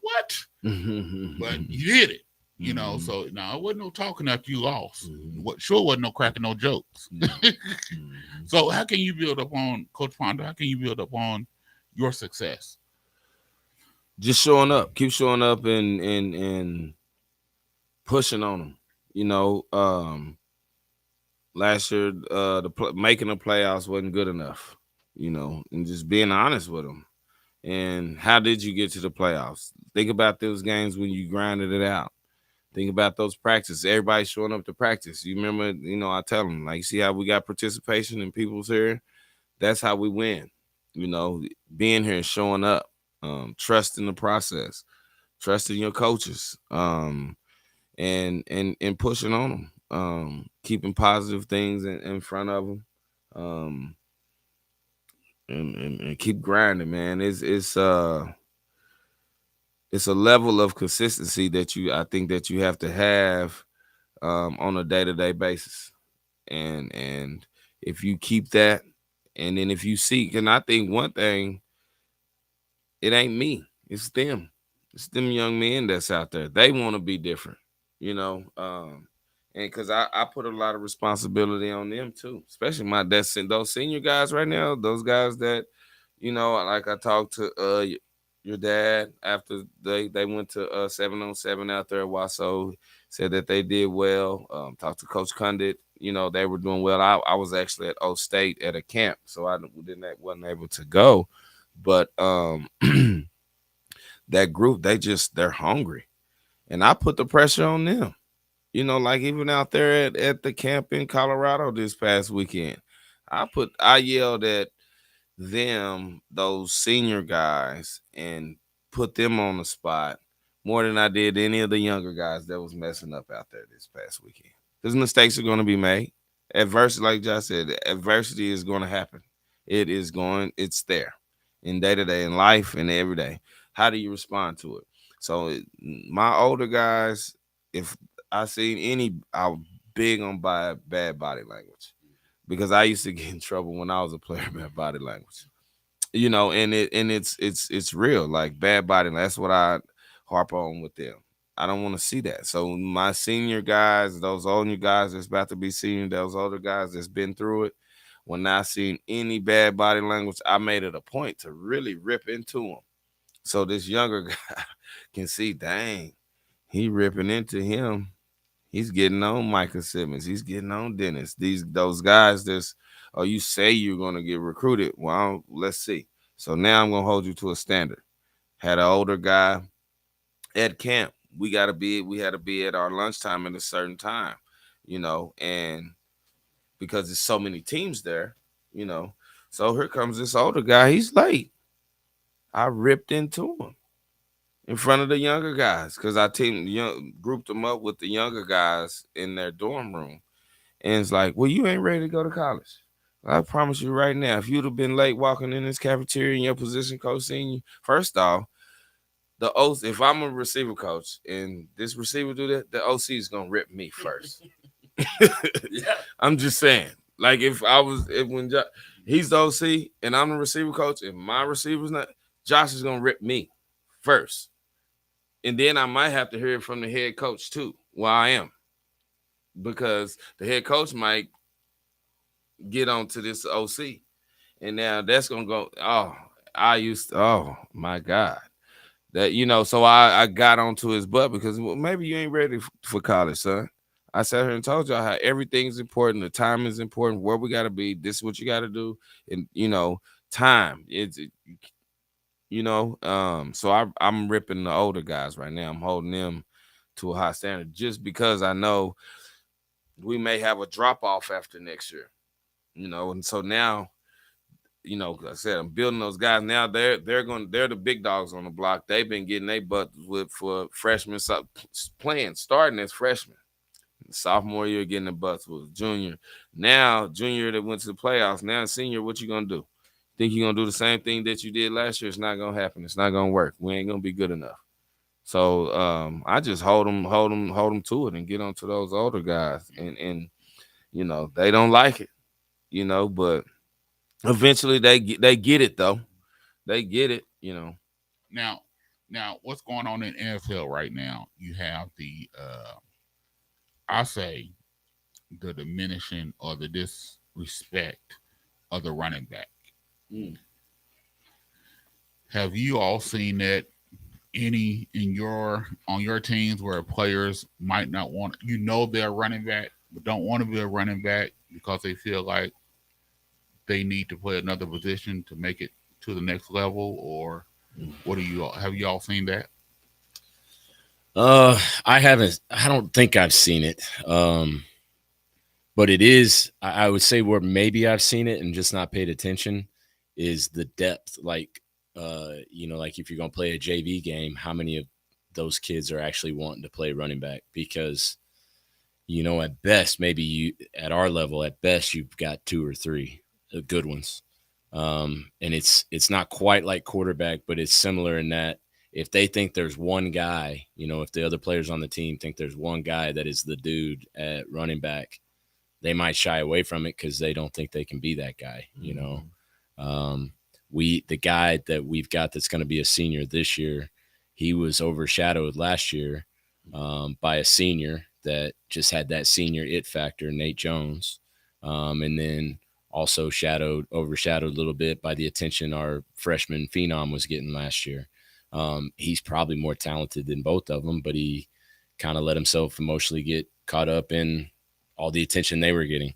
What? But you did it. You know, so no, it wasn't no talking after you lost. Sure wasn't no cracking no jokes. So how can you build up on, Coach Ponder, how can you build up on your success? just showing up, keep showing up and pushing on them. You know, last year making the playoffs wasn't good enough. You know, and just being honest with them. And how did you get to the playoffs? Think about those games when you grinded it out. Think about those practices. Everybody showing up to practice. You remember, you know, I tell them, like, see how we got participation and people's here? That's how we win. You know, being here and showing up, trusting the process, trusting your coaches, and pushing on them, keeping positive things in front of them, and keep grinding, man. It's a level of consistency that I think that you have to have on a day-to-day basis. And if you keep that, and then if you seek, and I think one thing, it ain't me, it's them. It's them young men that's out there. They want to be different, you know. And because I put a lot of responsibility on them too, especially those senior guys right now, those guys that, you know, like I talked to your dad after they went to 7-on-7 out there at Wasso, said that they did well. Talked to Coach Condit, you know, they were doing well. I was actually at O State at a camp, so I wasn't able to go, but that group, they're hungry, and I put the pressure on them. You know, like even out there at the camp in Colorado this past weekend, I yelled at them, those senior guys, and put them on the spot more than I did any of the younger guys that was messing up out there this past weekend. Because mistakes are going to be made. Adversity, like Josh said, adversity is going to happen. It's there in day-to-day, in life, and every day. How do you respond to it? So my older guys, if I seen I'm big on bad body language, because I used to get in trouble when I was a player about body language. You know, and it's real, like bad body. That's what I harp on with them. I don't want to see that. So my senior guys, those older guys that's about to be senior, those older guys that's been through it, when I seen any bad body language, I made it a point to really rip into them. So this younger guy can see, dang, he ripping into him. He's getting on Micah Simmons. He's getting on Dennis. Those guys you say you're gonna get recruited. Well, let's see. So now I'm gonna hold you to a standard. Had an older guy at camp. We had to be at our lunchtime at a certain time, you know, and because there's so many teams there, you know. So here comes this older guy. He's late. I ripped into him in front of the younger guys because I grouped them up with the younger guys in their dorm room. And it's like, well, you ain't ready to go to college. I promise you right now, if you'd have been late walking in this cafeteria and your position coach seen you, first off, if I'm a receiver coach and this receiver do that, the OC is going to rip me first. Yeah. I'm just saying. Like he's the OC and I'm the receiver coach and my receiver's not, Josh is going to rip me first. And then I might have to hear it from the head coach too, while I am. Because the head coach might get onto this OC. And now that's going to go, oh my God. That, you know, so I got onto his butt because, well, maybe you ain't ready for college, son. I sat here and told y'all how everything's important. The time is important, where we got to be. This is what you got to do. And, you know, time. So I'm ripping the older guys right now. I'm holding them to a high standard just because I know we may have a drop off after next year, you know. And so now, you know, like I said, I'm building those guys. Now they're the big dogs on the block. They've been getting their butts whipped for freshmen starting as freshmen. Sophomore year getting the butts with junior. Now junior that went to the playoffs. Now senior, what you gonna do? Think you're gonna do the same thing that you did last year? It's not gonna happen. It's not gonna work. We ain't gonna be good enough. So I just hold them to it and get on to those older guys. And you know, they don't like it, you know, but eventually they get it though. They get it, you know. Now what's going on in NFL right now? You have the I say the diminishing or the disrespect of the running back. Have you all seen that any on your teams where players might not want, they're running back but don't want to be a running back because they feel like they need to play another position to make it to the next level? Or what do you have y'all seen that? I haven't. I don't think I've seen it. But it is. I would say where maybe I've seen it and just not paid attention is the depth. Like, like if you're gonna play a JV game, how many of those kids are actually wanting to play running back? Because at best, maybe at our level, at best you've got 2 or 3 good ones. And it's not quite like quarterback, but it's similar in that if they think there's one guy, if the other players on the team think there's one guy that is the dude at running back, they might shy away from it because they don't think they can be that guy. The guy that we've got that's going to be a senior this year, he was overshadowed last year by a senior that just had that senior it factor, Nate Jones, and then also overshadowed a little bit by the attention our freshman phenom was getting last year. He's probably more talented than both of them, but he kind of let himself emotionally get caught up in all the attention they were getting.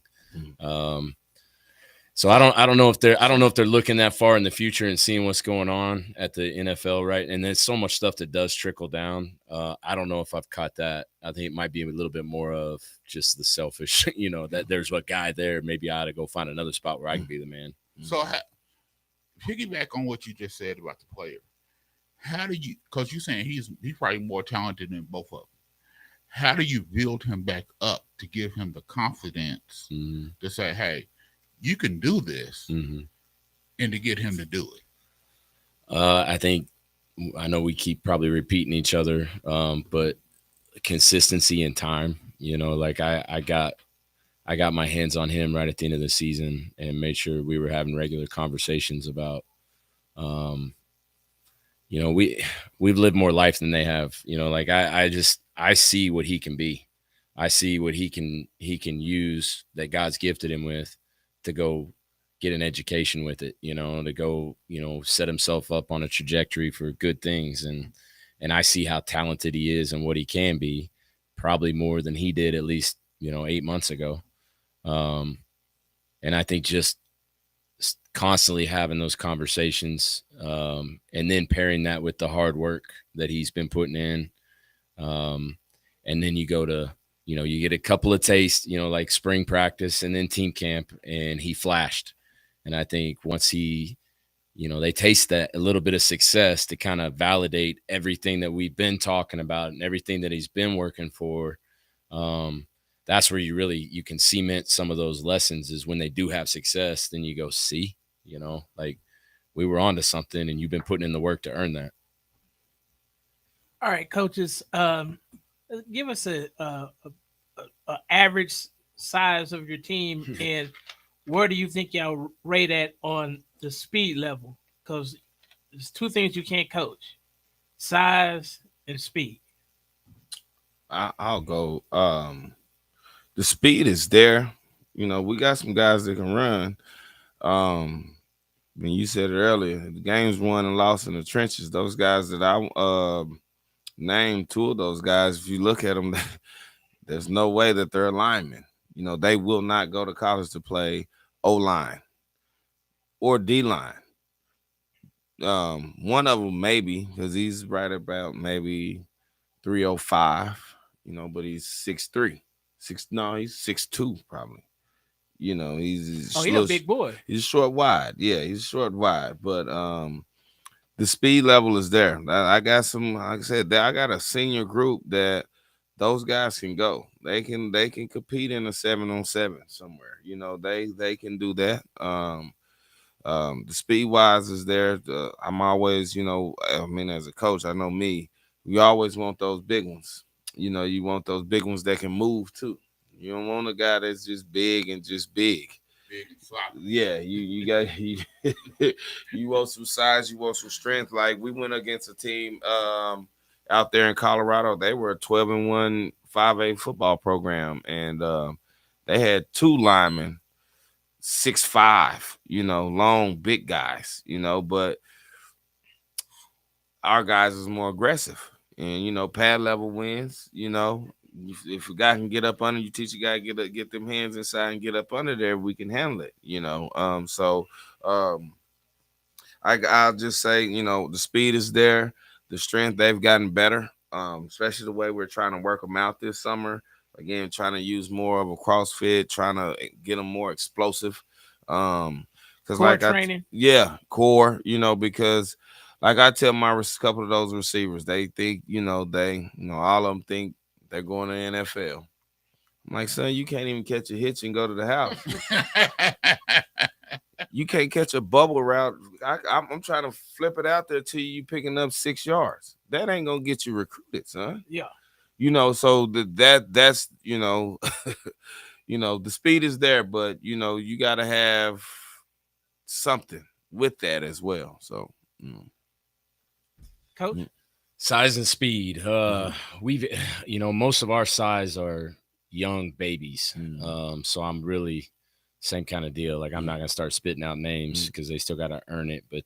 So I don't know if they're looking that far in the future and seeing what's going on at the NFL, right? And there's so much stuff that does trickle down. I don't know if I've caught that. I think it might be a little bit more of just the selfish, that there's a guy there. Maybe I ought to go find another spot where I can be the man. So piggyback on what you just said about the player. How do you? Because you're saying he's probably more talented than both of them. How do you build him back up to give him the confidence to say, hey, you can do this, and to get him to do it? I know we keep probably repeating each other, but consistency and time, like I got my hands on him right at the end of the season and made sure we were having regular conversations about, we've lived more life than they have, like I see what he can be. I see what he can use that God's gifted him with to go get an education with it, to go, set himself up on a trajectory for good things. And I see how talented he is and what he can be, probably more than he did at least, 8 months ago. And I think just constantly having those conversations, and then pairing that with the hard work that he's been putting in. And then you go to, you get a couple of tastes, like spring practice and then team camp, and he flashed. And I think once they taste that a little bit of success to kind of validate everything that we've been talking about and everything that he's been working for. That's where you can cement some of those lessons, is when they do have success, then you go, see, like we were onto something and you've been putting in the work to earn that. All right, coaches, give us a average size of your team, and where do you think y'all rate at on the speed level? Because there's 2 things you can't coach: size and speed. I'll go. The speed is there. We got some guys that can run. When you said it earlier, the games won and lost in the trenches. Those guys that I named, 2 of those guys, if you look at them, there's no way that they're linemen. They will not go to college to play O-line or D-line. One of them maybe, because he's right about maybe 305, but he's 6'3". He's 6'2" probably. He's a big boy. He's short wide. Yeah, he's short wide. But the speed level is there. I got some, like I said, I got a senior group that those guys can go. They can compete in a 7-on-7 somewhere. They can do that. The speed wise is there. I'm always, as a coach, I know me, we always want those big ones. You want those big ones that can move too. You don't want a guy that's just big and just big. Big and sloppy. Yeah, you got you want some size, you want some strength. Like we went against a team out there in Colorado. They were a 12-1 5A football program, and they had 2 linemen, 6'5", long, big guys, but our guys is more aggressive, and pad level wins. If a guy can get up under, you teach a guy get them hands inside and get up under there, we can handle it. I'll just say, the speed is there, the strength, they've gotten better, especially the way we're trying to work them out this summer. Again, trying to use more of a CrossFit, trying to get them more explosive. Because core training. Core. Because like I tell my couple of those receivers, they think, all of them think they're going to the NFL. I'm like, son, you can't even catch a hitch and go to the house. You can't catch a bubble route. I'm trying to flip it out there to you picking up 6 yards. That ain't gonna get you recruited, son. Yeah. So that's the speed is there, but you gotta have something with that as well. So, Coach, size and speed. We've most of our size are young babies. So I'm really same kind of deal. Like, I'm not gonna start spitting out names because they still gotta earn it. But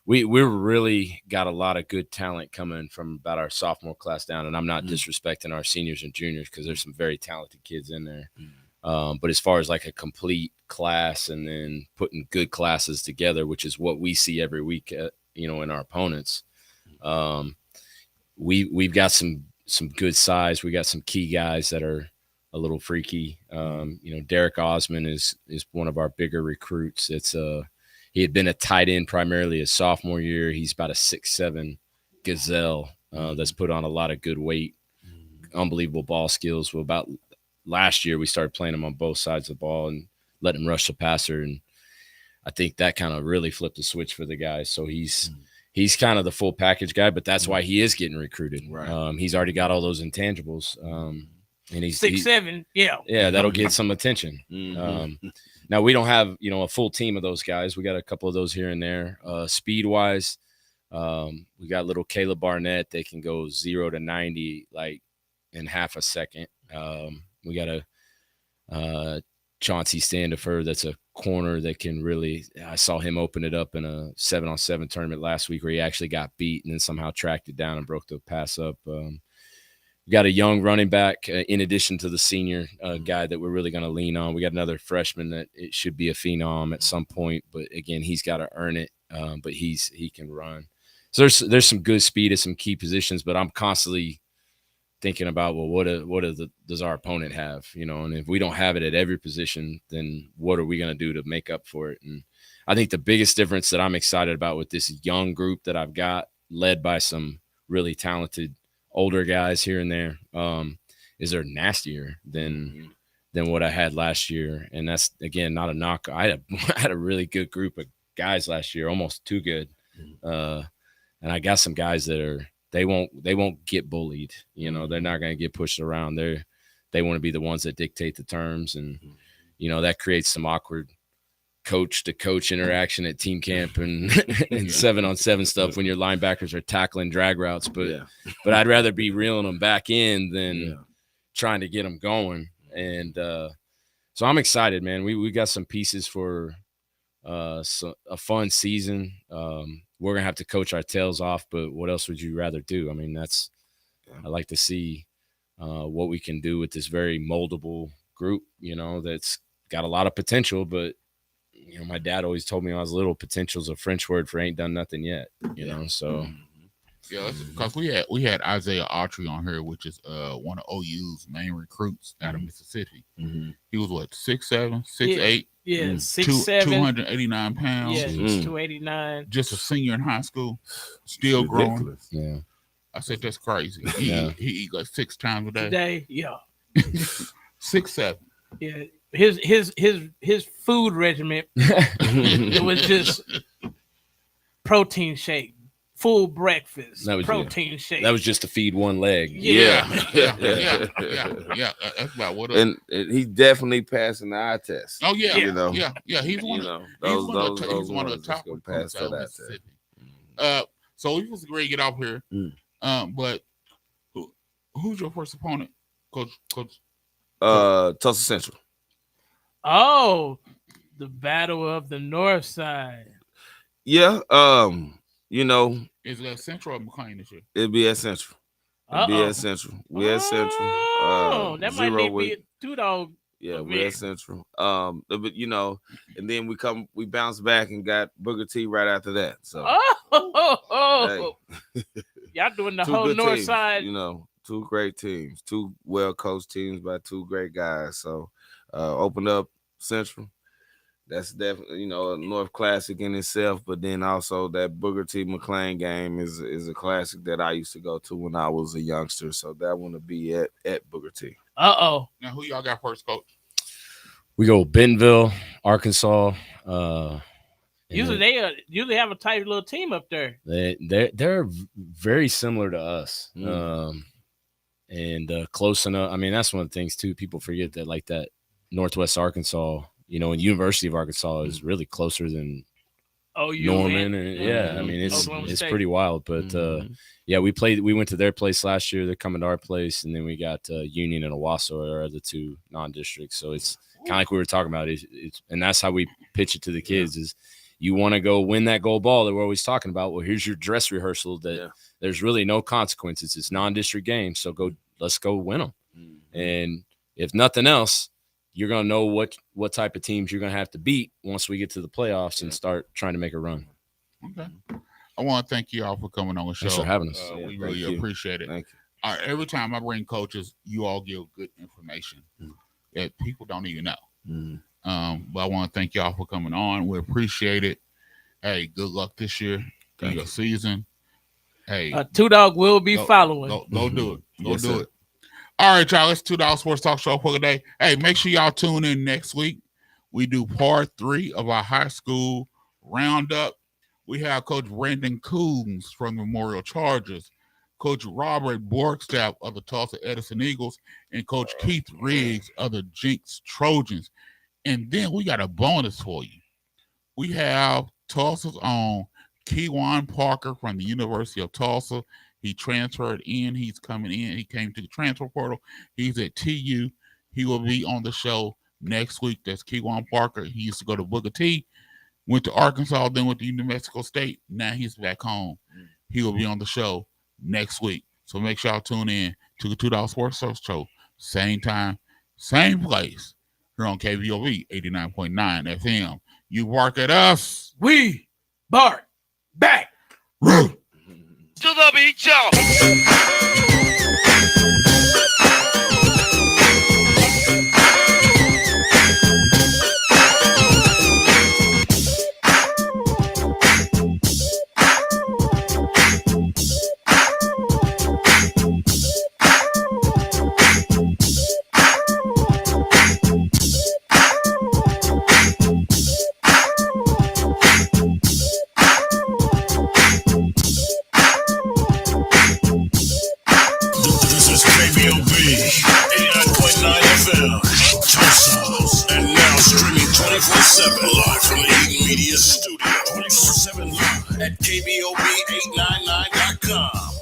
we're really got a lot of good talent coming from about our sophomore class down. And I'm not disrespecting our seniors and juniors because there's some very talented kids in there. But as far as like a complete class and then putting good classes together, which is what we see every week, in our opponents, we've got some good size. We got some key guys that are a little freaky. Derek Osmond is one of our bigger recruits. He had been a tight end primarily his sophomore year. He's about a 6'7" gazelle that's put on a lot of good weight, unbelievable ball skills. Well, about last year we started playing him on both sides of the ball and let him rush the passer, and I think that kind of really flipped the switch for the guys. So he's kind of the full package guy, but that's why he is getting recruited. Right. He's already got all those intangibles. And he's 6'7", yeah, that'll get some attention. Now we don't have a full team of those guys. We got a couple of those here and there. Speed wise, we got little Caleb Barnett. They can go 0 to 90 like in half a second. We got a Chauncey Standifer that's a corner that can really. I saw him open it up in a 7-on-7 tournament last week where he actually got beat and then somehow tracked it down and broke the pass up. We got a young running back in addition to the senior guy that we're really going to lean on. We got another freshman that it should be a phenom at some point, but again, he's got to earn it. But he can run. So there's some good speed at some key positions, but I'm constantly thinking about, well, what does our opponent have? And if we don't have it at every position, then what are we going to do to make up for it? And I think the biggest difference that I'm excited about with this young group that I've got, led by some really talented older guys here and there, is they're nastier than what I had last year. And that's, again, not a knock. I had a really good group of guys last year, almost too good. And I got some guys that they won't get bullied. They're not going to get pushed around. They want to be the ones that dictate the terms. And, that creates some awkward coach to coach interaction at team camp and 7-on-7 stuff when your linebackers are tackling drag routes. But I'd rather be reeling them back in than trying to get them going. And so I'm excited, man. We got some pieces for a fun season. We're going to have to coach our tails off, but what else would you rather do? I mean, I like to see what we can do with this very moldable group, that's got a lot of potential, but my dad always told me when I was little, potential's a French word for ain't done nothing yet, so. Yeah, because we had Isaiah Autry on here, which is one of OU's main recruits out of Mississippi. He was what, 6'7", 6'8"? Yeah, 6'7", 289 pounds. Yeah, he's 289. Just a senior in high school, still growing. Yeah, I said that's crazy. He eat like 6 times a day. Today, yeah. 6'7". Yeah, his food regimen it was just protein shake, full breakfast, protein shake. That was just to feed one leg. Yeah. That's about what. And he's definitely passing the eye test. Oh yeah, yeah. He's one of the top recruits out of Mississippi. So he was great to get off here. But who's your first opponent, Coach? Tulsa Central. Oh, the battle of the North Side. Yeah. you know, Is it at Central or McLain this year? it'd be at Central. It'd be at Central. We at Central. That might need to be a 2Dawg. Yeah, we're at Central. But you know, and then we bounced back and got Booker T right after that. So hey. Y'all doing the whole north teams, side. You know, 2 great teams, 2 well-coached teams by 2 great guys. So open up Central. That's definitely, you know, a North classic in itself, but then also that Booker T. McLain game is a classic that I used to go to when I was a youngster. So that one will be at Booker T. Now, who y'all got first, Coach? We go Bentonville, Arkansas. Usually they have a tight little team up there. They're very similar to us, and close enough. I mean, that's one of the things too. People forget that, like that Northwest Arkansas. You know, and University of Arkansas is really closer than Norman. I mean, it's pretty wild. But we went to their place last year. They're coming to our place, and then we got Union and Owasso are the 2 non-districts. So it's kind of like we were talking about. And that's how we pitch it to the kids: is you want to go win that gold ball that we're always talking about. Well, here's your dress rehearsal. There's really no consequences. It's non-district games, so let's go win them. And if nothing else, you're going to know what type of teams you're going to have to beat once we get to the playoffs and start trying to make a run. Okay. I want to thank you all for coming on the show. Thanks for having us. We really appreciate it. Thank you. Every time I bring coaches, you all give good information that people don't even know. But I want to thank y'all for coming on. We appreciate it. Hey, good luck this year in your season. Hey, 2Dawg will be following. Go do it. Go do it. All right, y'all. It's 2Dawg Sports Talk Show for today. Hey, make sure y'all tune in next week. We do part 3 of our high school roundup. We have Coach Brandon Coombs from Memorial Chargers, Coach Robert Borgstaff of the Tulsa Edison Eagles, and Coach Keith Riggs of the Jinx Trojans. And then we got a bonus for you. We have Tulsa's own Kewan Parker from the University of Tulsa. He transferred in. He's coming in. He came to the transfer portal. He's at TU. He will be on the show next week. That's Kewan Parker. He used to go to Booker T. Went to Arkansas, then went to New Mexico State. Now he's back home. He will be on the show next week. So make sure y'all tune in to the 2Dawg Sports Talk Show. Same time, same place. Here on KBOB 89.9 FM. You bark at us. We bark back. To the beat, y'all. This is KBOB 89.9 FM, Tulsa, and now streaming 24/7 live from the Eden Media Studio. 24/7 live at KBOB899.com.